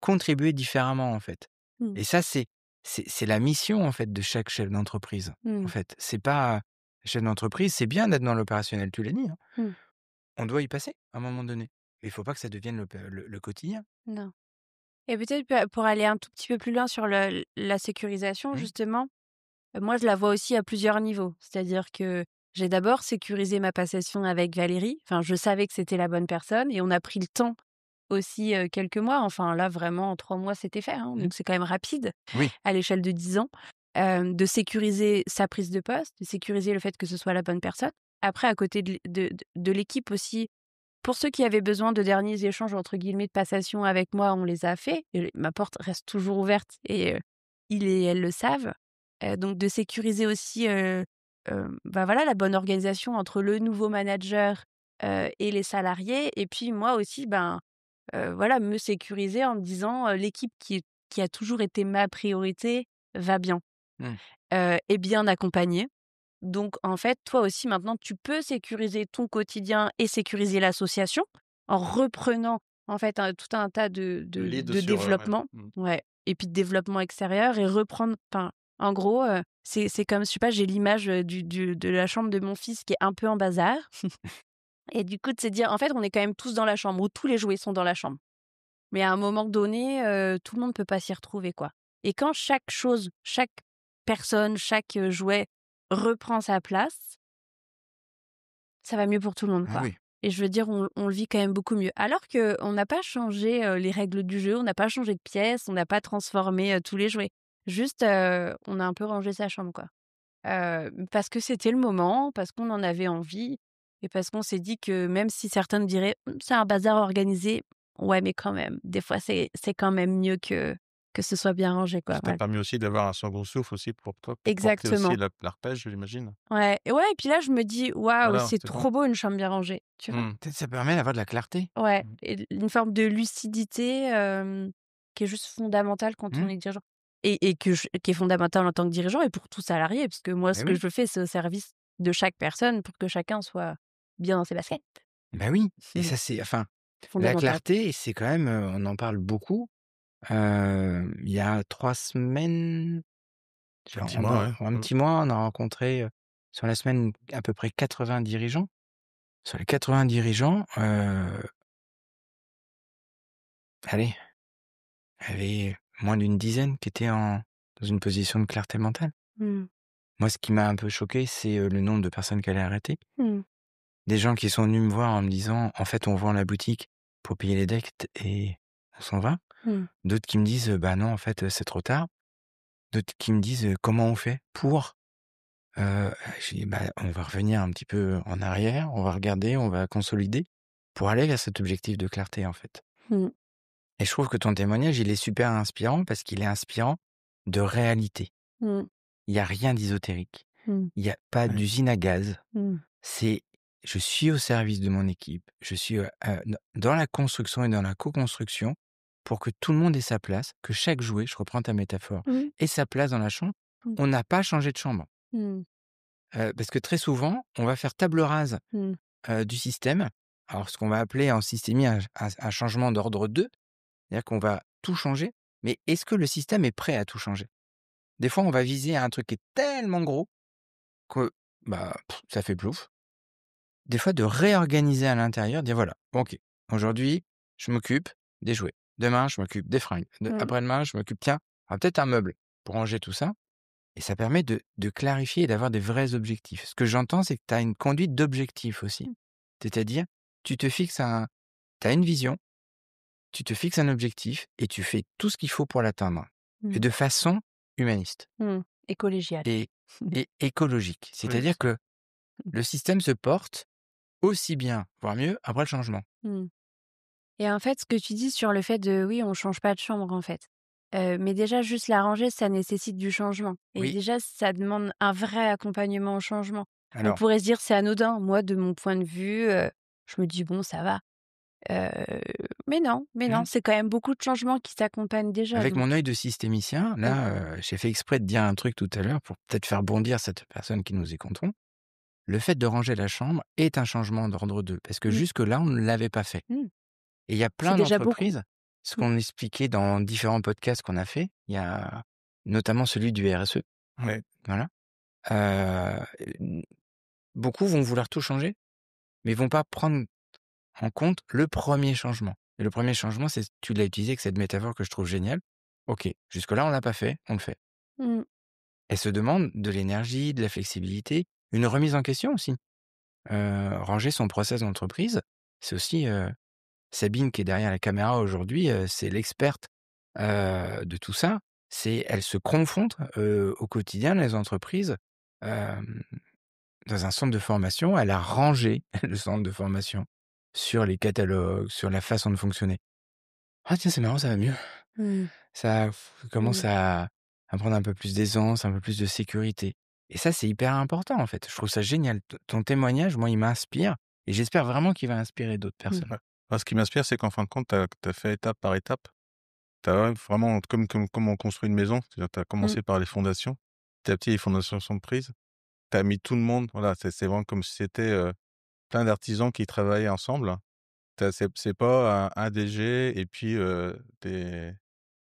contribuer différemment, en fait. Mmh. Et ça, c'est la mission, en fait, de chaque chef d'entreprise, en Mmh. fait. C'est pas chef d'entreprise, c'est bien d'être dans l'opérationnel, tu l'as dit, hein. Mmh. On doit y passer à un moment donné. Mais il faut pas que ça devienne le quotidien. Non. Et peut-être pour aller un tout petit peu plus loin sur la sécurisation Mmh. justement, moi je la vois aussi à plusieurs niveaux. C'est-à-dire que j'ai d'abord sécurisé ma passation avec Valérie. Enfin, je savais que c'était la bonne personne et on a pris le temps aussi, quelques mois. Enfin là vraiment en 3 mois c'était fait, hein, Mmh. donc c'est quand même rapide Oui. à l'échelle de 10 ans. De sécuriser sa prise de poste, de sécuriser le fait que ce soit la bonne personne. Après à côté de l'équipe aussi. Pour ceux qui avaient besoin de derniers échanges entre guillemets «de passation» avec moi, on les a faits et ma porte reste toujours ouverte et ils et elles le savent. Donc de sécuriser aussi, bah, voilà, la bonne organisation entre le nouveau manager, et les salariés et puis moi aussi, ben, voilà, me sécuriser en me disant, «L'équipe qui a toujours été ma priorité va bien, Mmh. est bien accompagnée». Donc, en fait, toi aussi, maintenant, tu peux sécuriser ton quotidien et sécuriser l'association en reprenant, en fait, tout un tas Le lead de sur, ouais. développement. Ouais. Et puis de développement extérieur et reprendre. Enfin, en gros, c'est comme, je sais pas, j'ai l'image de la chambre de mon fils qui est un peu en bazar. Et du coup, de se dire, en fait, on est quand même tous dans la chambre ou tous les jouets sont dans la chambre. Mais à un moment donné, tout le monde peut pas s'y retrouver, quoi. Et quand chaque chose, chaque personne, chaque jouet reprend sa place, ça va mieux pour tout le monde, Ah quoi. oui. Et je veux dire, on le vit quand même beaucoup mieux. Alors qu'on n'a pas changé, les règles du jeu, on n'a pas changé de pièce, on n'a pas transformé, tous les jouets. Juste, on a un peu rangé sa chambre, quoi. Parce que c'était le moment, parce qu'on en avait envie et parce qu'on s'est dit que même si certains nous diraient: C'est un bazar organisé», ouais, mais quand même, des fois, c'est quand même mieux que ce soit bien rangé, quoi, Ça t'a voilà. permis aussi d'avoir un second souffle aussi pour toi, pour porter aussi Exactement. l'arpège, j'imagine? Ouais, et ouais et puis là, je me dis: «Waouh, Voilà, c'est c'est bon. trop beau une chambre bien rangée», tu vois? Mmh. Peut-être ça permet d'avoir de la clarté. Ouais Mmh. et une forme de lucidité, qui est juste fondamentale quand on Mmh. est dirigeant et qui est fondamentale en tant que dirigeant et pour tout salarié parce que moi, Bah ce que oui. je fais, c'est au service de chaque personne pour que chacun soit bien dans ses baskets. Bah oui. Et Mmh. ça, c'est enfin, la Fondamental. clarté, c'est quand même, on en parle beaucoup. Il y a 3 semaines, Un petit mois, ouais. un Mmh. petit mois, on a rencontré, sur la semaine, à peu près 80 dirigeants. Sur les 80 dirigeants, allez, il y avait moins d'une dizaine qui étaient dans une position de clarté mentale. Mmh. Moi, ce qui m'a un peu choqué, c'est le nombre de personnes qu'elle a arrêtées. Mmh. Des gens qui sont venus me voir en me disant, en fait, on vend la boutique pour payer les dettes et on s'en va. Mmh. D'autres qui me disent, bah non, en fait, c'est trop tard. D'autres qui me disent, comment on fait pour je dis: «Bah, on va revenir un petit peu en arrière, on va regarder, on va consolider pour aller vers cet objectif de clarté, en fait». Mmh. Et je trouve que ton témoignage, il est super inspirant parce qu'il est inspirant de réalité. Mmh. Il y a rien d'ésotérique. Mmh. Il y a pas Oui. d'usine à gaz. Mmh. C'est je suis au service de mon équipe. Je suis, dans la construction et dans la co-construction pour que tout le monde ait sa place, que chaque jouet, je reprends ta métaphore, Mmh. ait sa place dans la chambre. Mmh. On n'a pas changé de chambre. Mmh. Parce que très souvent, on va faire table rase, Mmh. du système. Alors ce qu'on va appeler en systémie un changement d'ordre 2, c'est-à-dire qu'on va tout changer, mais est-ce que le système est prêt à tout changer? Des fois, on va viser un truc qui est tellement gros que, bah, ça fait plouf. Des fois, de réorganiser à l'intérieur, dire: «Voilà, OK, aujourd'hui, je m'occupe des jouets. Demain, je m'occupe des fringues. Mmh. Après-demain, je m'occupe, tiens, peut-être un meuble pour ranger tout ça». Et ça permet de clarifier et d'avoir des vrais objectifs. Ce que j'entends, c'est que tu as une conduite d'objectif aussi. Mmh. C'est-à-dire, tu te fixes tu as une vision, tu te fixes un objectif et tu fais tout ce qu'il faut pour l'atteindre. Et Mmh. de façon humaniste Mmh. Et collégial. et et écologique. Oui. C'est-à-dire que le système se porte aussi bien, voire mieux, après le changement. Mmh. Et en fait, ce que tu dis sur le fait de oui, on change pas de chambre en fait. Mais déjà juste la ranger, ça nécessite du changement et Oui, déjà ça demande un vrai accompagnement au changement. On alors, pourrait se dire: «C'est anodin». Moi, de mon point de vue, je me dis: «Bon, ça va». Heu, mais non, mmh, c'est quand même beaucoup de changements qui s'accompagnent déjà avec donc mon œil de systémicien, oui. là, j'ai fait exprès de dire un truc tout à l'heure pour peut-être faire bondir cette personne qui nous écouteront. Le fait de ranger la chambre est un changement d'ordre 2, parce que Mmh. jusque-là, on ne l'avait pas fait. Mmh. Et il y a C'est plein déjà beaucoup. d'entreprises, ce Mmh. qu'on expliquait dans différents podcasts qu'on a fait, il y a notamment celui du RSE, Oui. voilà. N Beaucoup vont vouloir tout changer, mais vont pas prendre en compte le premier changement. Et le premier changement, c'est tu l'as utilisé avec cette métaphore que je trouve géniale. OK, jusque-là, on l'a pas fait, on le fait. Mmh. Elle se demande de l'énergie, de la flexibilité, une remise en question aussi. Ranger son process d'entreprise, c'est aussi, Sabine qui est derrière la caméra aujourd'hui, c'est l'experte, de tout ça. Elle se confronte, au quotidien dans les entreprises, hem, dans un centre de formation. Elle a rangé le centre de formation sur les catalogues, sur la façon de fonctionner. «Ah tiens, c'est marrant, ça va mieux». Mmh. Ça commence Mmh. à prendre un peu plus d'aisance, un peu plus de sécurité et ça, c'est hyper important, en fait. Je trouve ça génial. Ton témoignage, moi, il m'inspire et j'espère vraiment qu'il va inspirer d'autres Mmh. personnes. Ouais. Moi, ce qui m'inspire, c'est qu'en fin de compte, tu as fait étape par étape. Tu as vraiment comme on construit une maison, c'est-à-dire tu as Mmh. commencé par les fondations. Petit à petit, les fondations sont prises. Tu as mis tout le monde, voilà, c'est vraiment comme si c'était, plein d'artisans qui travaillaient ensemble. C'est pas un DG et puis, des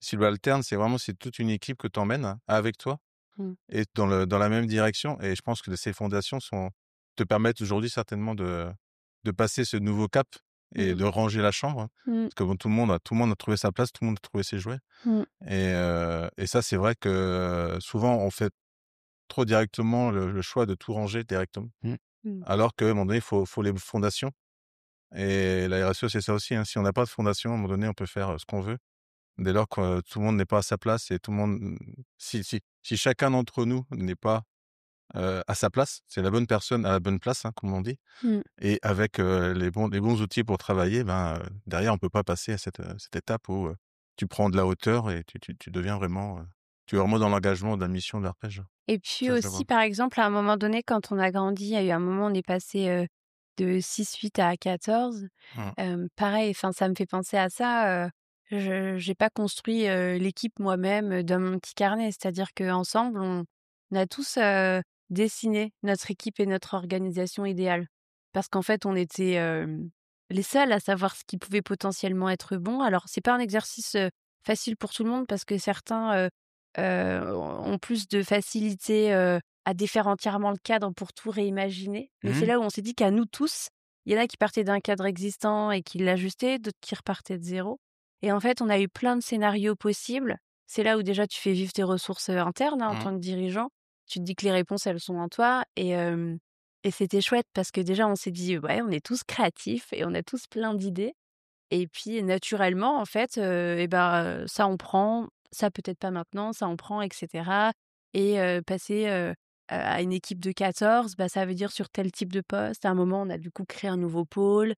subalternes, c'est toute une équipe que tu emmènes avec toi Mmh. et dans la même direction et je pense que ces fondations te permettent aujourd'hui certainement de passer ce nouveau cap et Mmh. de ranger la chambre, hein. Mmh. Parce que bon, tout le monde a trouvé sa place, tout le monde a trouvé ses jouets Mmh. et ça, c'est vrai que souvent, on fait trop directement le choix de tout ranger directement. Mmh. Mmh. Alors qu'à un moment donné, il faut les fondations et la RSE, c'est ça aussi, hein. Si on n'a pas de fondation, à un moment donné, on peut faire, ce qu'on veut. Dès lors que tout le monde n'est pas à sa place et tout le monde si chacun d'entre nous n'est pas, à sa place, c'est la bonne personne à la bonne place, hein, comme on dit Mmh. et avec, les bons outils pour travailler, ben, derrière on peut pas passer à cette étape où, tu prends de la hauteur et tu deviens vraiment, tu es vraiment dans l'engagement de la mission de l'arpège. Et puis Ça, je le aussi, vois. par exemple, à un moment donné, quand on a grandi, il y a eu un moment, on est passé, de 6-8 à 14. Mmh. Pareil, enfin, ça me fait penser à ça, je j'ai pas construit, l'équipe moi-même, dans mon petit carnet. C'est-à-dire qu'ensemble, on a tous, dessiné notre équipe et notre organisation idéale. Parce qu'en fait, on était, les seuls à savoir ce qui pouvait potentiellement être bon. Alors, c'est pas un exercice, facile pour tout le monde parce que certains, ont plus de facilité, à défaire entièrement le cadre pour tout réimaginer. Mais c'est Mmh. là où on s'est dit qu'à nous tous, il y en a qui partaient d'un cadre existant et qui l'ajustaient, d'autres qui repartaient de zéro. Et en fait, on a eu plein de scénarios possibles. C'est là où déjà tu fais vivre tes ressources internes en Mmh. tant que dirigeant. Tu te dis que les réponses, elles sont en toi. Et c'était chouette parce que déjà, on s'est dit, ouais, on est tous créatifs et on a tous plein d'idées. Et puis, naturellement, en fait, ça, on prend, ça, peut-être pas maintenant, ça, on prend, etc. Et passer à une équipe de 14, ça veut dire sur tel type de poste. À un moment, on a du coup créé un nouveau pôle.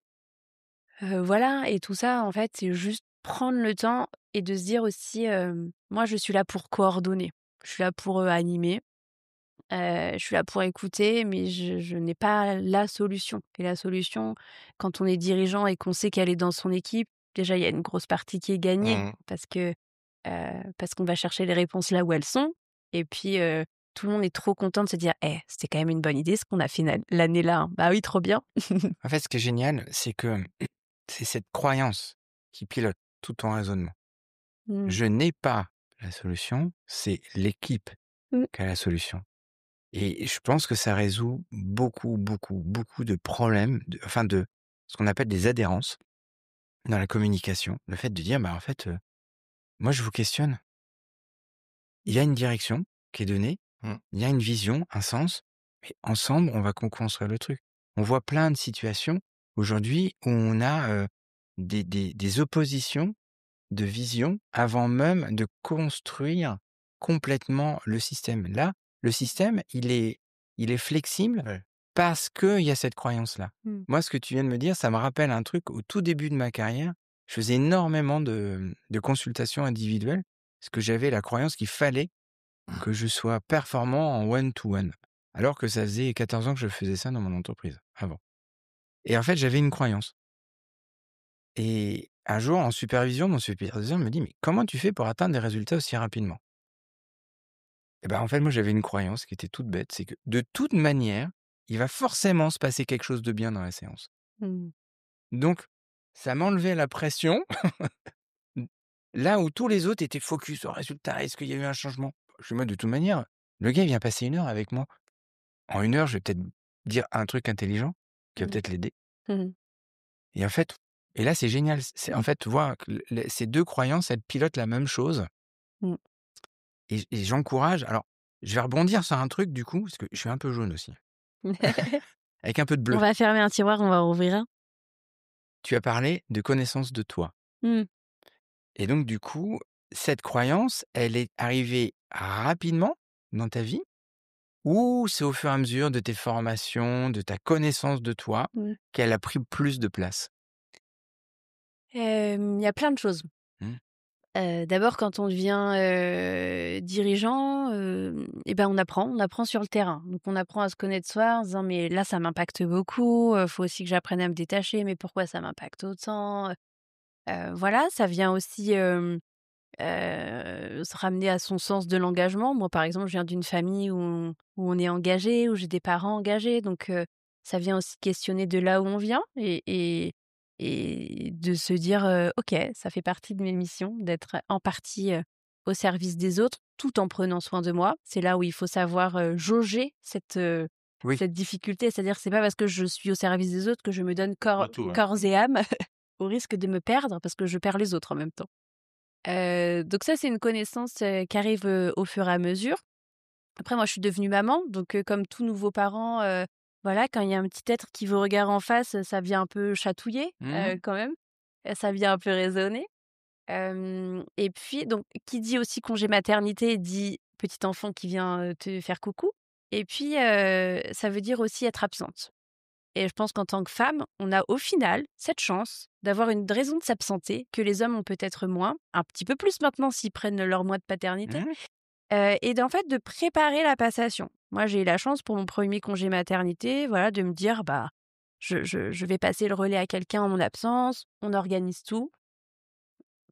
Voilà, et tout ça, en fait, c'est juste prendre le temps et de se dire aussi, moi, je suis là pour coordonner. Je suis là pour animer. Je suis là pour écouter, mais je n'ai pas la solution. Et la solution, quand on est dirigeant et qu'on sait qu'elle est dans son équipe, déjà, il y a une grosse partie qui est gagnée Mmh. parce qu'on va chercher les réponses là où elles sont. Et puis, tout le monde est trop content de se dire: «Eh, c'était quand même une bonne idée ce qu'on a fait l'année là, hein. Bah oui, trop bien». En fait, ce qui est génial, c'est que c'est cette croyance qui pilote tout ton raisonnement. Mmh. Je n'ai pas la solution, c'est l'équipe Mmh. qui a la solution. Et je pense que ça résout beaucoup, beaucoup, beaucoup de problèmes, de ce qu'on appelle des adhérences dans la communication. Le fait de dire, en fait, moi je vous questionne. Il y a une direction qui est donnée, Mmh. il y a une vision, un sens, mais ensemble, on va co-construire le truc. On voit plein de situations aujourd'hui où on a des oppositions de vision avant même de construire complètement le système. Là, le système, il est flexible Ouais. parce qu'il y a cette croyance-là. Mmh. Moi, ce que tu viens de me dire, ça me rappelle un truc au tout début de ma carrière. Je faisais énormément de consultations individuelles parce que j'avais la croyance qu'il fallait que je sois performant en one-to-one. Alors que ça faisait 14 ans que je faisais ça dans mon entreprise, avant. Et en fait, j'avais une croyance. Et un jour, en supervision, mon superviseur me dit: «Mais comment tu fais pour atteindre des résultats aussi rapidement?» Et en fait, moi, j'avais une croyance qui était toute bête, c'est que de toute manière, il va forcément se passer quelque chose de bien dans la séance. Mmh. Donc, ça m'enlevait la pression, là où tous les autres étaient focus au résultat. Est-ce qu'il y a eu un changement? Je dis: «Moi, de toute manière, le gars, il vient passer 1 heure avec moi. En 1 heure, je vais peut-être dire un truc intelligent qui va Mmh. peut-être l'aider». Mmh. Et en fait, et là, c'est génial. C'est en fait, tu vois que ces 2 croyances, elles pilotent la même chose. Mmh. Et j'encourage, alors, je vais rebondir sur un truc du coup, parce que je suis un peu jaune aussi, avec un peu de On bleu. va fermer un tiroir, on va en ouvrir un. Tu as parlé de connaissance de toi. Mmh. Et donc du coup, cette croyance, elle est arrivée rapidement dans ta vie? Ou c'est au fur et à mesure de tes formations, de ta connaissance de toi, Mmh. qu'elle a pris plus de place? Il y a plein de choses. Mmh. D'abord quand on devient, dirigeant, on apprend sur le terrain. Donc on apprend à se connaître soi en se disant: «Mais là, ça m'impacte beaucoup, faut aussi que j'apprenne à me détacher, mais pourquoi ça m'impacte autant?» Voilà, ça vient aussi, se ramener à son sens de l'engagement. Moi, par exemple, je viens d'une famille où on est engagé, où j'ai des parents engagés, donc ça vient aussi questionner de là où on vient et de se dire, «OK, ça fait partie de mes missions d'être en partie, au service des autres, tout en prenant soin de moi». C'est là où il faut savoir, jauger Oui. cette difficulté. C'est-à-dire, c'est pas parce que je suis au service des autres que je me donne Pas tout, ouais. corps et âme au risque de me perdre parce que je perds les autres en même temps. Donc ça, c'est une connaissance, qui arrive, au fur et à mesure. Après moi, je suis devenue maman, donc comme tout nouveau parent, voilà, quand il y a un petit être qui vous regarde en face, ça vient un peu chatouiller, Mmh. quand même. Ça vient un peu raisonner. Et puis donc qui dit aussi congé maternité dit petit enfant qui vient, te faire coucou. Et puis, ça veut dire aussi être absente. Et je pense qu'en tant que femme, on a au final cette chance d'avoir une raison de s'absenter que les hommes ont peut-être moins, un petit peu plus maintenant s'ils prennent leur mois de paternité, Mmh. et d'en fait de préparer la passation. Moi, j'ai eu la chance pour mon premier congé maternité, voilà, de me dire: «Bah, je vais passer le relais à quelqu'un en mon absence, on organise tout».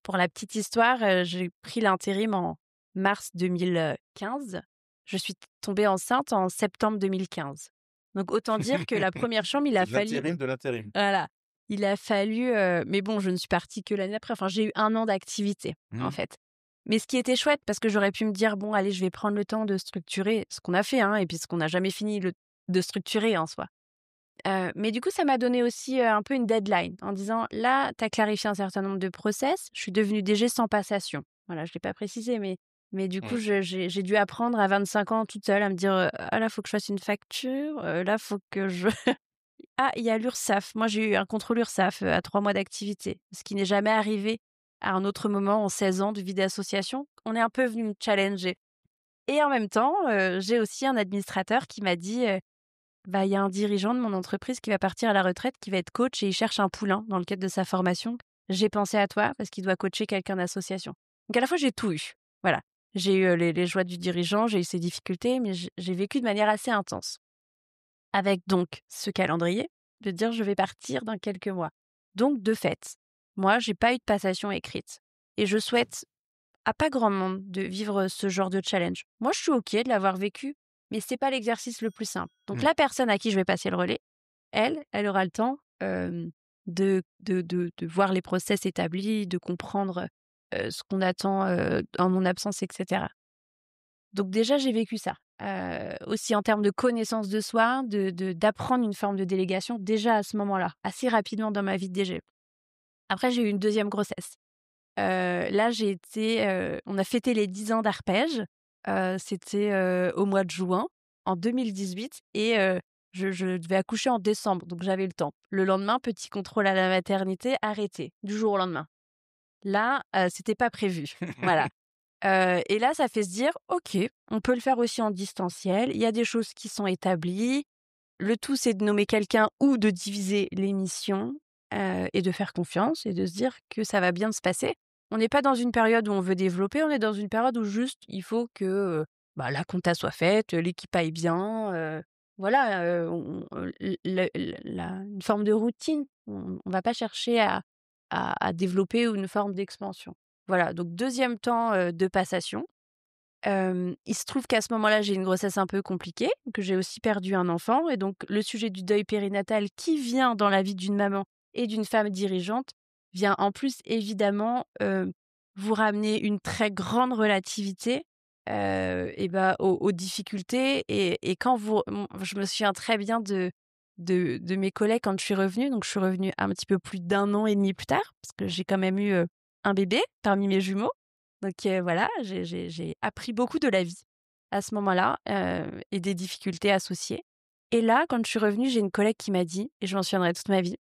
Pour la petite histoire, j'ai pris l'intérim en mars 2015. Je suis tombée enceinte en septembre 2015. Donc autant dire que la première chambre, il a C'est de fallu l'intérim de l'intérim. voilà, il a fallu, mais bon, je ne suis partie que l'année après. Enfin, j'ai eu 1 an d'activité, en Mmh. fait. Mais ce qui était chouette, parce que j'aurais pu me dire: «Bon, allez, je vais prendre le temps de structurer», ce qu'on a fait, hein, et puis ce qu'on n'a jamais fini de structurer en soi. Mais du coup, ça m'a donné aussi, un peu une deadline en disant: «Là, tu as clarifié un certain nombre de process, je suis devenue DG sans passation». Voilà, je l'ai pas précisé, mais du coup, Mmh. j'ai dû apprendre à 25 ans toute seule à me dire, «Ah là, faut que je fasse une facture, là, faut que je ah, il y a l'URSSAF». Moi, j'ai eu un contrôle URSSAF, à 3 mois d'activité, ce qui n'est jamais arrivé à un autre moment en 16 ans de vie d'association. On est un peu venu me challenger et en même temps, j'ai aussi un administrateur qui m'a dit, bah, il y a un dirigeant de mon entreprise qui va partir à la retraite, qui va être coach et il cherche un poulain dans le cadre de sa formation. J'ai pensé à toi parce qu'il doit coacher quelqu'un d'association. Donc à la fois, j'ai tout eu. Voilà. J'ai eu les joies du dirigeant, j'ai eu ses difficultés, mais j'ai vécu de manière assez intense. Avec donc ce calendrier de dire je vais partir dans quelques mois. Donc de fait, moi, j'ai pas eu de passation écrite. Et je souhaite à pas grand monde de vivre ce genre de challenge. Moi, je suis OK de l'avoir vécu, mais c'est pas l'exercice le plus simple. Donc Mmh. la personne à qui je vais passer le relais, elle aura le temps, de voir les process établis, de comprendre, ce qu'on attend, en mon absence et cetera. Donc déjà, j'ai vécu ça. Aussi en termes de connaissance de soi, d'apprendre une forme de délégation, déjà à ce moment-là, assez rapidement dans ma vie de DG. Après, j'ai eu une deuxième grossesse. Là, on a fêté les 10 ans d'Arpège, c'était, au mois de juin, en 2018 et je devais accoucher en décembre, donc j'avais le temps. Le lendemain, petit contrôle à la maternité, arrêté, du jour au lendemain. Là, c'était pas prévu, voilà. Et là, ça fait se dire: «OK, on peut le faire aussi en distanciel, il y a des choses qui sont établies. Le tout, c'est de nommer quelqu'un ou de diviser les missions, et de faire confiance et de se dire que ça va bien se passer. On n'est pas dans une période où on veut développer, on est dans une période où juste il faut que, bah, la compta soit faite, l'équipe aille bien, voilà, une forme de routine. On va pas chercher à développer une forme d'expansion. Voilà, donc deuxième temps, de passation. Il se trouve qu'à ce moment-là, j'ai une grossesse un peu compliquée, que j'ai aussi perdu un enfant et donc le sujet du deuil périnatal qui vient dans la vie d'une maman et d'une femme dirigeante vient en plus évidemment, vous ramener une très grande relativité, et bah, aux difficultés et quand je me souviens très bien de mes collègues quand je suis revenue, donc je suis revenue un petit peu plus d'1 an et demi plus tard, parce que j'ai quand même eu, un bébé parmi mes jumeaux. Donc voilà, j'ai appris beaucoup de la vie à ce moment-là, et des difficultés associées. Et là, quand je suis revenue, j'ai une collègue qui m'a dit, et je m'en souviendrai toute ma vie: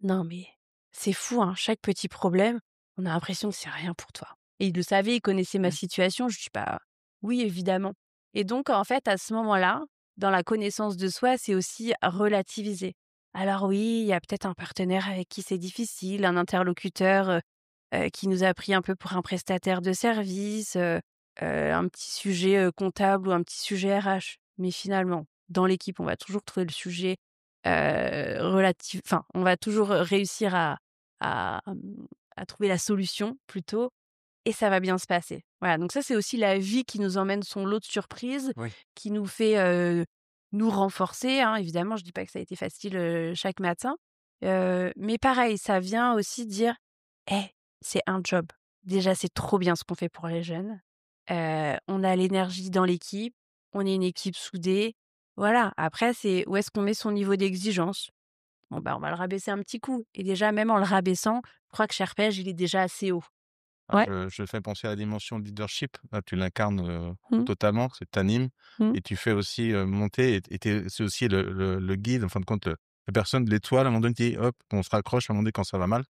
«Non mais c'est fou, hein, chaque petit problème, on a l'impression que c'est rien pour toi». Et il le savait, il connaissait ma Mmh. situation. Je dis: «Bah, oui, évidemment». Et donc en fait, à ce moment-là, dans la connaissance de soi, c'est aussi relativiser. Alors oui, il y a peut-être un partenaire avec qui c'est difficile, un interlocuteur, qui nous a pris un peu pour un prestataire de service, un petit sujet, comptable ou un petit sujet RH. Mais finalement, dans l'équipe, on va toujours trouver le sujet, relativ enfin, on va toujours, réussir à, à trouver la solution plutôt et ça va bien se passer. Voilà, donc ça, c'est aussi la vie qui nous emmène son lot de surprises, Oui. qui nous fait, nous renforcer, hein. Évidemment, je dis pas que ça a été facile, chaque matin, mais pareil, ça vient aussi dire: «Eh, c'est un job. Déjà, c'est trop bien ce qu'on fait pour les jeunes. On a l'énergie dans l'équipe, on est une équipe soudée». Voilà, après c'est où est-ce qu'on met son niveau d'exigence? Bon, bah, on va le rabaisser un petit coup et déjà même en le rabaissant, je crois que chez Arpège, il est déjà assez haut. Ah, Ouais. je fais penser à la dimension leadership. Là, tu l'incarnes, Mmh. totalement, c'est tu Mmh. et tu fais aussi, monter et tu c'est aussi le guide, en fin de compte, la personne, l'étoile, à un moment donné, qui hop, on se raccroche à un moment donné quand ça va mal.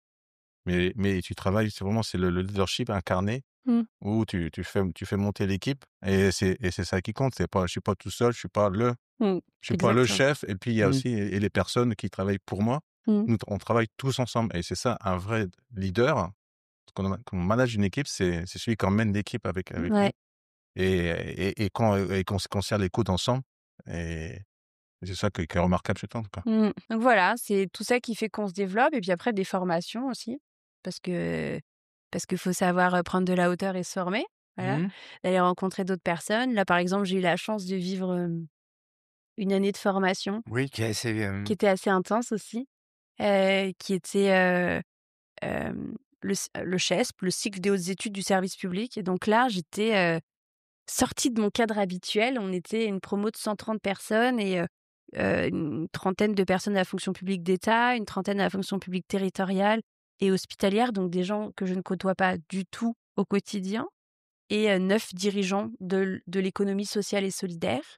Mais tu travailles, c'est le leadership incarné Mmh. où tu fais monter l'équipe et c'est ça qui compte. C'est pas je suis pas tout seul, Mmh. je suis pas le Exactement. chef et puis il y a Mmh. aussi et les personnes qui travaillent pour moi. Mmh. On travaille tous ensemble et c'est ça un vrai leader. Quand on manage une équipe, c'est celui qui emmène l'équipe avec Ouais. lui et qu'on serre les coudes ensemble et c'est ça qui est remarquable chez toi, en tout cas. Mmh. Donc voilà, c'est tout ça qui fait qu'on se développe et puis après des formations aussi parce que faut savoir, prendre de la hauteur et se former, voilà. Mmh. D'aller rencontrer d'autres personnes. Là, par exemple, j'ai eu la chance de vivre, une année de formation Oui, qui est assez, qui était assez intense aussi, qui était, le CHESP, le cycle des hautes études du service public et donc là, j'étais, sortie de mon cadre habituel. On était une promo de 130 personnes une trentaine de personnes à la fonction publique d'État, une trentaine à la fonction publique territoriale et hospitalière, donc des gens que je ne côtoie pas du tout au quotidien, et 9 dirigeants de l'économie sociale et solidaire,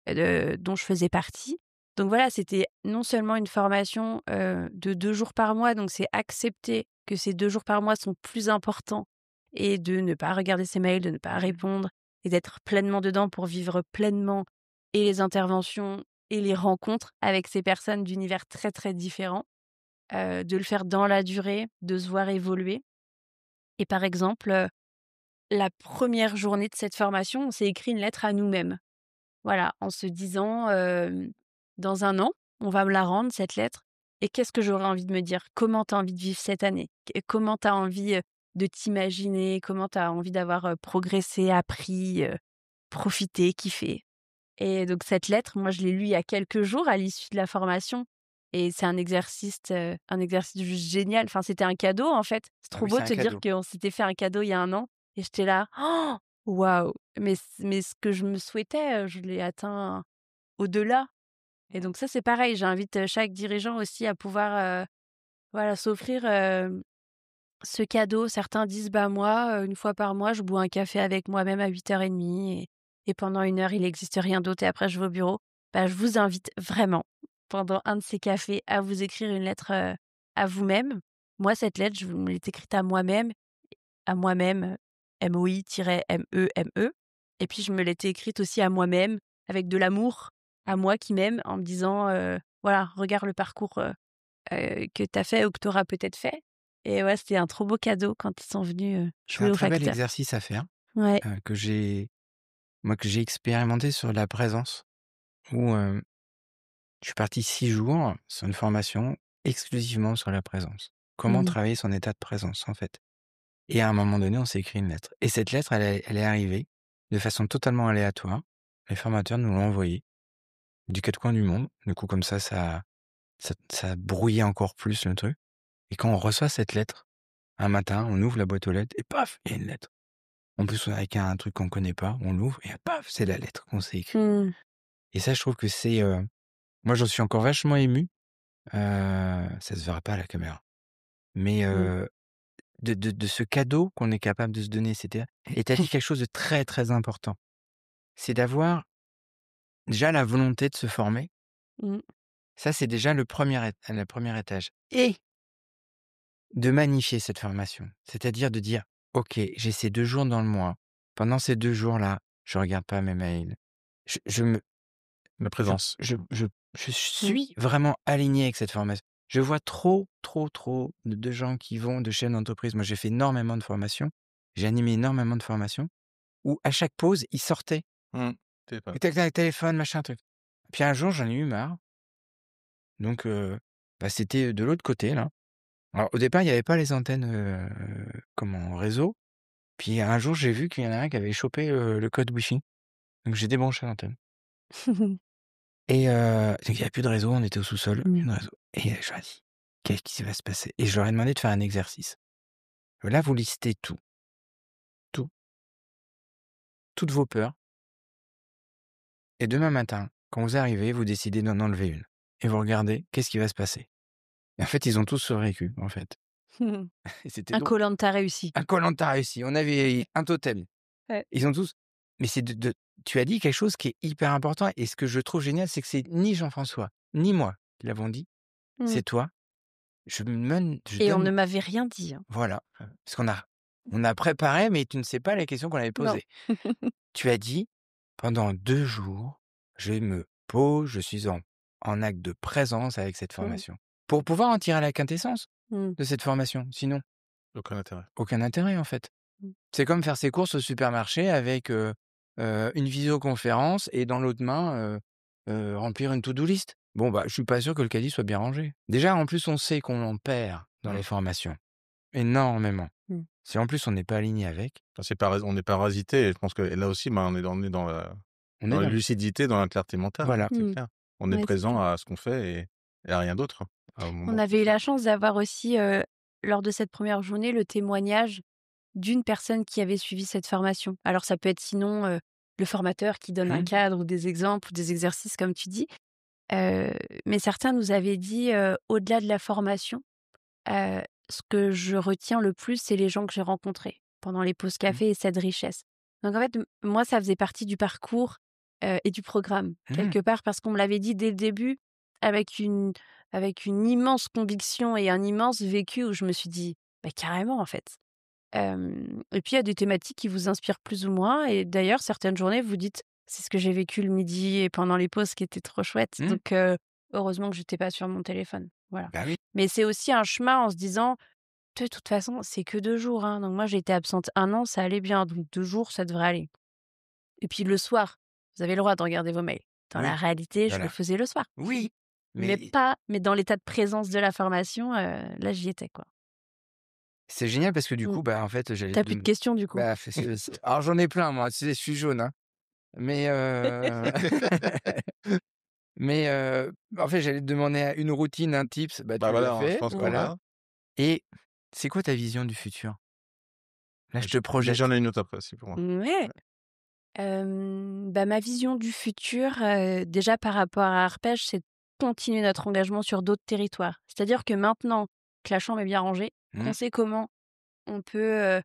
dont je faisais partie. Donc voilà, c'était non seulement une formation de 2 jours par mois, donc c'est accepter que ces 2 jours par mois sont plus importants et de ne pas regarder ses mails, de ne pas répondre et d'être pleinement dedans pour vivre pleinement et les interventions et les rencontres avec ces personnes d'univers très, très différents, de le faire dans la durée, de se voir évoluer. Et par exemple, la première journée de cette formation, on s'est écrit une lettre à nous-mêmes. Voilà, en se disant, dans 1 an, on va me la rendre cette lettre et qu'est-ce que j'aurais envie de me dire? Comment tu as envie de vivre cette année? Comment tu as envie, de t'imaginer? Comment tu as envie d'avoir, progressé, appris, profité, kiffé? Et donc cette lettre, moi, je l'ai lue il y a quelques jours à l'issue de la formation et c'est un exercice juste génial. Enfin, c'était un cadeau, en fait. C'est Ah trop oui, beau c'est de un se dire cadeau. qu'on s'était fait un cadeau il y a 1 an et j'étais là: «Oh, waouh! Mais ce que je me souhaitais, je l'ai atteint au-delà». Et donc ça, c'est pareil, j'invite, chaque dirigeant aussi à pouvoir, voilà, s'offrir, ce cadeau. Certains disent: «Bah, moi, 1 fois par mois, je bois un café avec moi-même à 8h30 et pendant 1 heure, il n'existe rien d'autre et après je vais au bureau». Bah, je vous invite vraiment, pendant un de ces cafés, à vous écrire une lettre, à vous-même. Moi, cette lettre, je me l'ai écrite à moi-même, MOI-MEME, et puis je me l'étais écrite aussi à moi-même avec de l'amour, à moi qui m'aime, en me disant, voilà: «Regarde le parcours, que tu as fait ou que tu auras peut-être fait». Et ouais, c'était un trop beau cadeau quand ils sont venus, C'est jouer un au très bel facteur. exercice à faire, Ouais. que j'ai expérimenté sur la présence où, je suis parti 6 jours sur une formation exclusivement sur la présence. Comment Mmh. travailler son état de présence, en fait. Et à un moment donné, on s'est écrit une lettre. Et cette lettre, elle est arrivée de façon totalement aléatoire. Les formateurs nous l'ont envoyée du 4 coins du monde. Du coup, comme ça brouillait encore plus le truc. Et quand on reçoit cette lettre, un matin, on ouvre la boîte aux lettres et paf, il y a une lettre. En plus, avec un truc qu'on connaît pas, on l'ouvre et paf, c'est la lettre qu'on s'est écrite. Mmh. Et ça, je trouve que c'est... moi, j'en suis encore vachement ému. Ça se verra pas à la caméra. Mais Mmh. de ce cadeau qu'on est capable de se donner, c'était... Et tu as dit quelque chose de très, très important. C'est d'avoir déjà la volonté de se former. Mmh. Ça, c'est déjà le premier étage. Et de magnifier cette formation. C'est-à-dire de dire: «OK, j'ai ces 2 jours dans le mois. Pendant ces 2 jours-là, je regarde pas mes mails. Je me La genre, présence. je Mmh. suis vraiment aligné avec cette formation». Je vois trop, trop, trop de gens qui vont de chefs d'entreprise. Moi, j'ai fait énormément de formations. J'ai animé énormément de formations où à chaque pause, ils sortaient. Mmh. Téléphone. Tac, tac, téléphone, machin, truc. Puis un jour, j'en ai eu marre. Donc, c'était de l'autre côté, là. Alors, au départ, il y avait pas les antennes, réseau. Puis un jour, j'ai vu qu'il y en a un qui avait chopé, le code Wi-Fi. Donc j'ai débranché l'antenne et donc il y avait plus de réseau, on était au sous-sol, plus Mmh. de réseau et je leur ai dit: «Qu'est-ce qui va se passer?» Et je leur ai demandé de faire un exercice. Là, vous listez tout, tout, toutes vos peurs et demain matin, quand vous arrivez, vous décidez d'en enlever une et vous regardez qu'est-ce qui va se passer? Et en fait, ils ont tous survécu, en fait. Et c'était Un drôle. koh-lanta réussi. Un koh-lanta réussi, on avait un totem. Ouais. Ils ont tous mais c'est de tu as dit quelque chose qui est hyper important et ce que je trouve génial, c'est que c'est ni Jean-François, ni moi qui l'avons dit, Mmh. c'est toi. Je Et on ne donne m'avait rien dit, hein. voilà, parce qu'on a préparé, mais tu ne sais pas la question qu'on avait Non. posée. Tu as dit: «Pendant 2 jours, je me pose, je suis en acte de présence avec cette Mmh. formation». Pour pouvoir en tirer la quintessence Mmh. de cette formation. Sinon, Aucun intérêt. aucun intérêt, en fait. Mmh. C'est comme faire ses courses au supermarché avec, une visioconférence et dans l'autre main, remplir une to-do list. Bon, bah, je suis pas sûr que le caddie soit bien rangé. Déjà, en plus, on sait qu'on en perd dans les Mmh. formations, énormément. Mmh. Si en plus on n'est pas aligné avec, Enfin, on est parasité et je pense que et là aussi, on est on est dans la dans le lucidité, dans la clarté mentale, hein, voilà. c'est Mmh. clair. On est Ouais, c'est présent clair. à ce qu'on fait et à rien d'autre, au On moment qu'on avait eu fait. la chance d'avoir aussi, lors de cette première journée, le témoignage d'une personne qui avait suivi cette formation. Alors ça peut être sinon, le formateur qui donne un Mmh. cadre ou des exemples ou des exercices comme tu dis, Mais certains nous avaient dit, au-delà de la formation, ce que je retiens le plus, c'est les gens que j'ai rencontrés pendant les pauses Mmh. café et cette richesse. Donc en fait, moi, ça faisait partie du parcours, et du programme, Mmh. quelque part, parce qu'on me l'avait dit dès le début avec une immense conviction et un immense vécu où je me suis dit: «Bah, carrément, en fait». Et puis il y a des thématiques qui vous inspirent plus ou moins et d'ailleurs certaines journées vous dites: «C'est ce que j'ai vécu le midi et pendant les pauses qui était trop chouette». Mmh. Donc heureusement que j'étais pas sur mon téléphone, voilà. Bah oui. Mais c'est aussi un chemin en se disant: «De toute façon, c'est que 2 jours, hein». Donc moi j'ai été absente 1 an, ça allait bien, donc 2 jours, ça devrait aller. Et puis le soir, vous avez le droit de regarder vos mails. Dans la Oui. réalité, je le Voilà. faisais le soir. Oui, Mais mais dans l'état de présence de la formation, là j'y étais, quoi. c'est génial parce que du Mmh. coup, bah, en fait, j'allais Tu te plus de dem questions du coup? bah, c'est alors j'en ai plein moi, tu sais, je suis jaune, hein. Mais mais en fait, j'allais te demander une routine, un tips, bah, Bah, tu l'as voilà, hein, je fait, pense que Mmh. voilà. voilà. Et c'est quoi ta vision du futur? Là, je te J'en projette. ai une autre après aussi pour moi. Ouais. Bah, ma vision du futur, déjà par rapport à Arpège, c'est de continuer notre engagement sur d'autres territoires. C'est-à-dire que maintenant que la chambre est bien rangée, qu'on Mmh. sait comment on peut,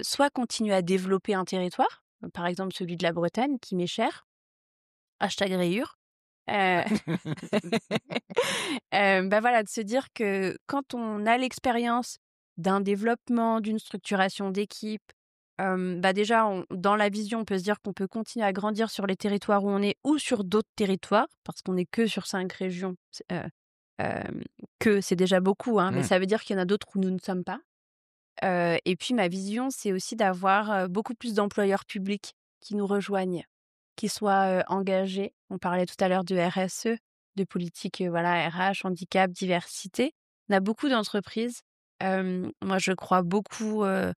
soit continuer à développer un territoire, par exemple celui de la Bretagne qui m'est cher, hashtag rayure. Heu, bah, voilà, de se dire que quand on a l'expérience d'un développement, d'une structuration d'équipe, bah, déjà on dans la vision, on peut se dire qu'on peut continuer à grandir sur les territoires où on est ou sur d'autres territoires, parce qu'on est que sur 5 régions. Que c'est déjà beaucoup, hein, mais Mmh. ça veut dire qu'il y en a d'autres où nous ne sommes pas. Et puis ma vision, c'est aussi d'avoir, beaucoup plus d'employeurs publics qui nous rejoignent, qui soient, engagés. On parlait tout à l'heure de RSE, de politique, voilà, RH, handicap, diversité. On a beaucoup d'entreprises. Moi, je crois beaucoup, à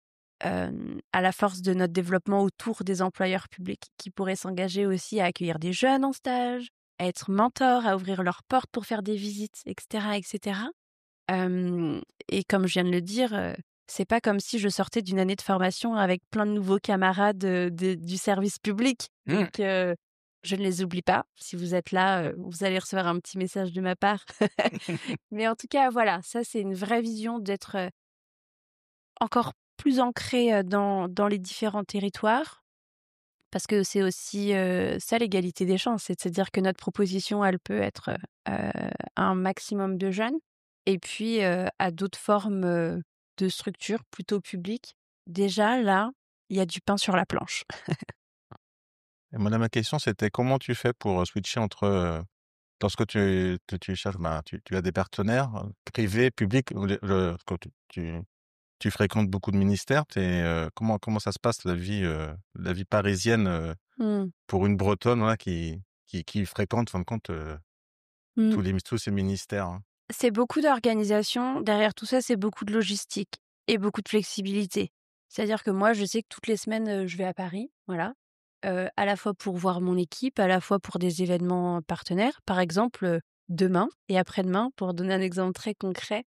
la force de notre développement autour des employeurs publics qui pourraient s'engager aussi à accueillir des jeunes en stage, à être mentors, à ouvrir leurs portes pour faire des visites et cetera et cetera. Hem Et comme je viens de le dire, c'est pas comme si je sortais d'une année de formation avec plein de nouveaux camarades, du service public. Mmh. Donc je ne les oublie pas. Si vous êtes là, vous allez recevoir un petit message de ma part. Mais en tout cas, voilà, ça, c'est une vraie vision d'être, encore plus ancré, dans les différents territoires. Parce que c'est aussi, ça l'égalité des chances, c'est de se dire que notre proposition, elle peut être, à un maximum de jeunes et puis, à d'autres formes, de structures plutôt publiques. Déjà là, il y a du pain sur la planche. Et moi, là, ma question, c'était comment tu fais pour, switcher entre, lorsque tu cherches, ben, tu as des partenaires, privés, publics, ou quand tu fréquentes beaucoup de ministères, comment ça se passe la vie parisienne, Mmh. pour une Bretonne, voilà, qui fréquente, en fin de compte, Mmh. tous ces ministères, hein? C'est beaucoup d'organisation. Derrière tout ça, c'est beaucoup de logistique et beaucoup de flexibilité. C'est-à-dire que moi, je sais que toutes les semaines, je vais à Paris, voilà, à la fois pour voir mon équipe, à la fois pour des événements partenaires. Par exemple, demain et après-demain, pour donner un exemple très concret,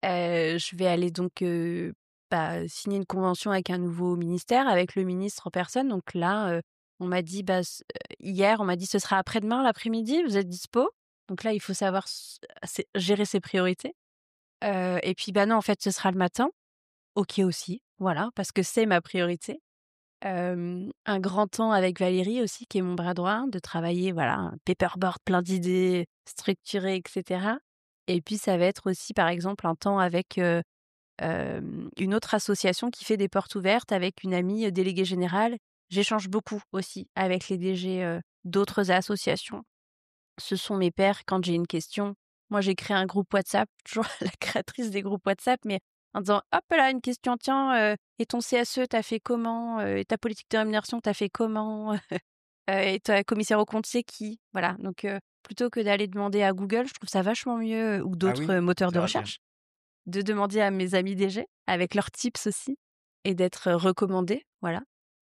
je vais aller donc, bah, signer une convention avec un nouveau ministère, avec le ministre en personne. Donc là, on m'a dit, bah, hier, on m'a dit: «Ce sera après-demain l'après-midi, vous êtes dispo?» Donc là, il faut savoir gérer ses priorités. Et puis, bah, non, en fait, ce sera le matin. OK aussi, voilà, parce que c'est ma priorité. Un grand temps avec Valérie aussi, qui est mon bras droit, de travailler, voilà, un paperboard plein d'idées, structuré et cetera. Et puis ça va être aussi, par exemple, un temps avec, une autre association qui fait des portes ouvertes avec une amie, déléguée générale. J'échange beaucoup aussi avec les DG, d'autres associations. Ce sont mes pairs quand j'ai une question. Moi, j'ai créé un groupe WhatsApp, toujours la créatrice des groupes WhatsApp, mais en disant: «Hop là, une question, tiens, et ton CSE, tu fait comment? Et ta politique de rémunération, tu fait comment? Et ta commissaire aux comptes, c'est qui?» Voilà, donc plutôt que d'aller demander à Google, je trouve ça vachement mieux, ou Ah d'autres, oui, moteurs c'est de vrai que recherche, de demander à mes amis DG avec leurs tips aussi et d'être, recommandée, voilà.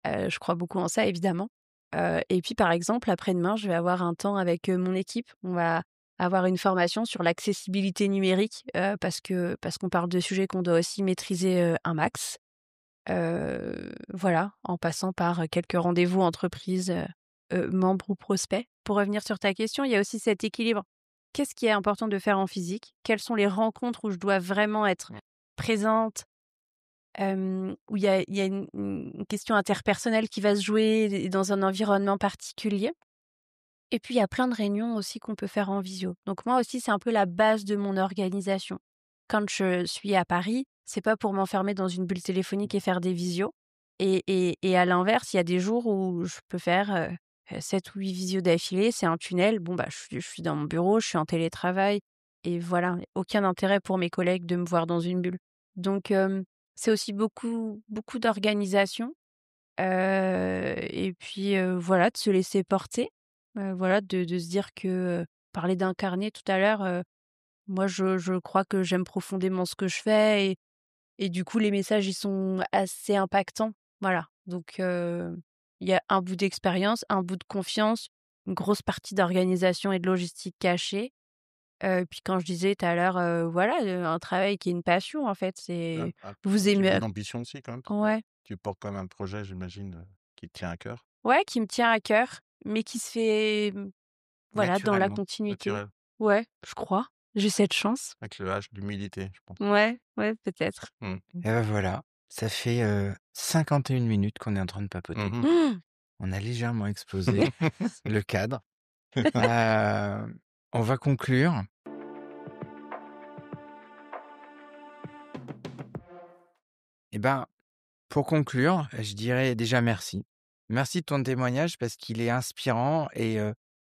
Je crois beaucoup en ça évidemment. Et puis par exemple après-demain, je vais avoir un temps avec, mon équipe. On va avoir une formation sur l'accessibilité numérique, parce qu'on parle de sujets qu'on doit aussi maîtriser, un max. Voilà, en passant par, quelques rendez-vous entreprises, membres ou prospects pour revenir sur ta question, il y a aussi cet équilibre. Qu'est-ce qui est important de faire en physique? Quelles sont les rencontres où je dois vraiment être présente? Où il y a une question interpersonnelle qui va se jouer dans un environnement particulier. Et puis, il y a plein de réunions aussi qu'on peut faire en visio. Donc moi aussi, c'est un peu la base de mon organisation. Quand je suis à Paris, c'est pas pour m'enfermer dans une bulle téléphonique et faire des visios. Et à l'inverse, il y a des jours où je peux faire 7 ou 8 visios d'affilée. C'est un tunnel. Bon, bah, je suis dans mon bureau, je suis en télétravail. Et voilà, aucun intérêt pour mes collègues de me voir dans une bulle. Donc, c'est aussi beaucoup, beaucoup d'organisation. Et puis, voilà, de se laisser porter. Voilà, de se dire que, parler d'incarner tout à l'heure, moi je crois que j'aime profondément ce que je fais et du coup les messages ils sont assez impactants. Voilà, donc il y a un bout d'expérience, un bout de confiance, une grosse partie d'organisation et de logistique cachée. Puis quand je disais tout à l'heure, voilà, un travail qui est une passion en fait, c'est Un vous petit bout aimez d'ambition aussi quand même, parce que ouais, tu portes quand même un projet, j'imagine, qui te tient à cœur. ouais, qui me tient à cœur, mais qui se fait, voilà, dans la Naturellement. continuité. Naturel, Ouais, je crois. J'ai cette chance. avec le H d'humilité, je pense. Ouais, ouais, peut-être. Mmh. Et ben voilà, ça fait 51 minutes qu'on est en train de papoter. Mmh. Mmh. On a légèrement explosé le cadre. Euh, on va conclure. Eh ben, pour conclure, je dirais déjà merci. Merci de ton témoignage parce qu'il est inspirant et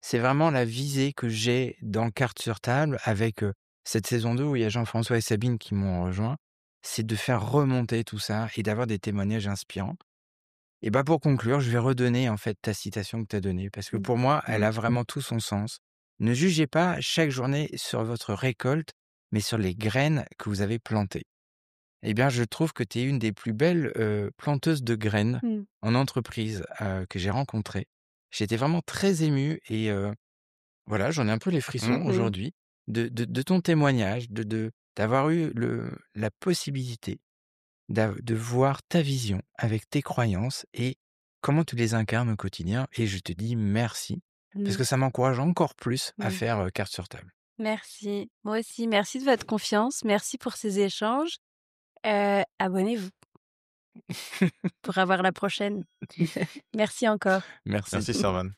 c'est vraiment la visée que j'ai dans Cartes sur table avec cette saison 2 où il y a Jean-François et Sabine qui m'ont rejoint. C'est de faire remonter tout ça et d'avoir des témoignages inspirants. Et bah pour conclure, je vais redonner en fait ta citation que tu as donnée parce que pour moi, elle Mmh. a vraiment tout son sens. Ne jugez pas chaque journée sur votre récolte, mais sur les graines que vous avez plantées. Eh bien, je trouve que tu es une des plus belles, planteuses de graines Mmh. en entreprise, que j'ai rencontrées. J'étais vraiment très ému et voilà, j'en ai un peu les frissons Mmh. Mmh. aujourd'hui de ton témoignage, d'avoir eu la possibilité de voir ta vision avec tes croyances et comment tu les incarnes au quotidien et je te dis merci parce Mmh. que ça m'encourage encore plus à Mmh. faire, carte sur table. Merci. Moi aussi, merci de votre confiance. Merci pour ces échanges. Abonnez-vous pour avoir la prochaine. Merci encore. Merci. Merci Servan.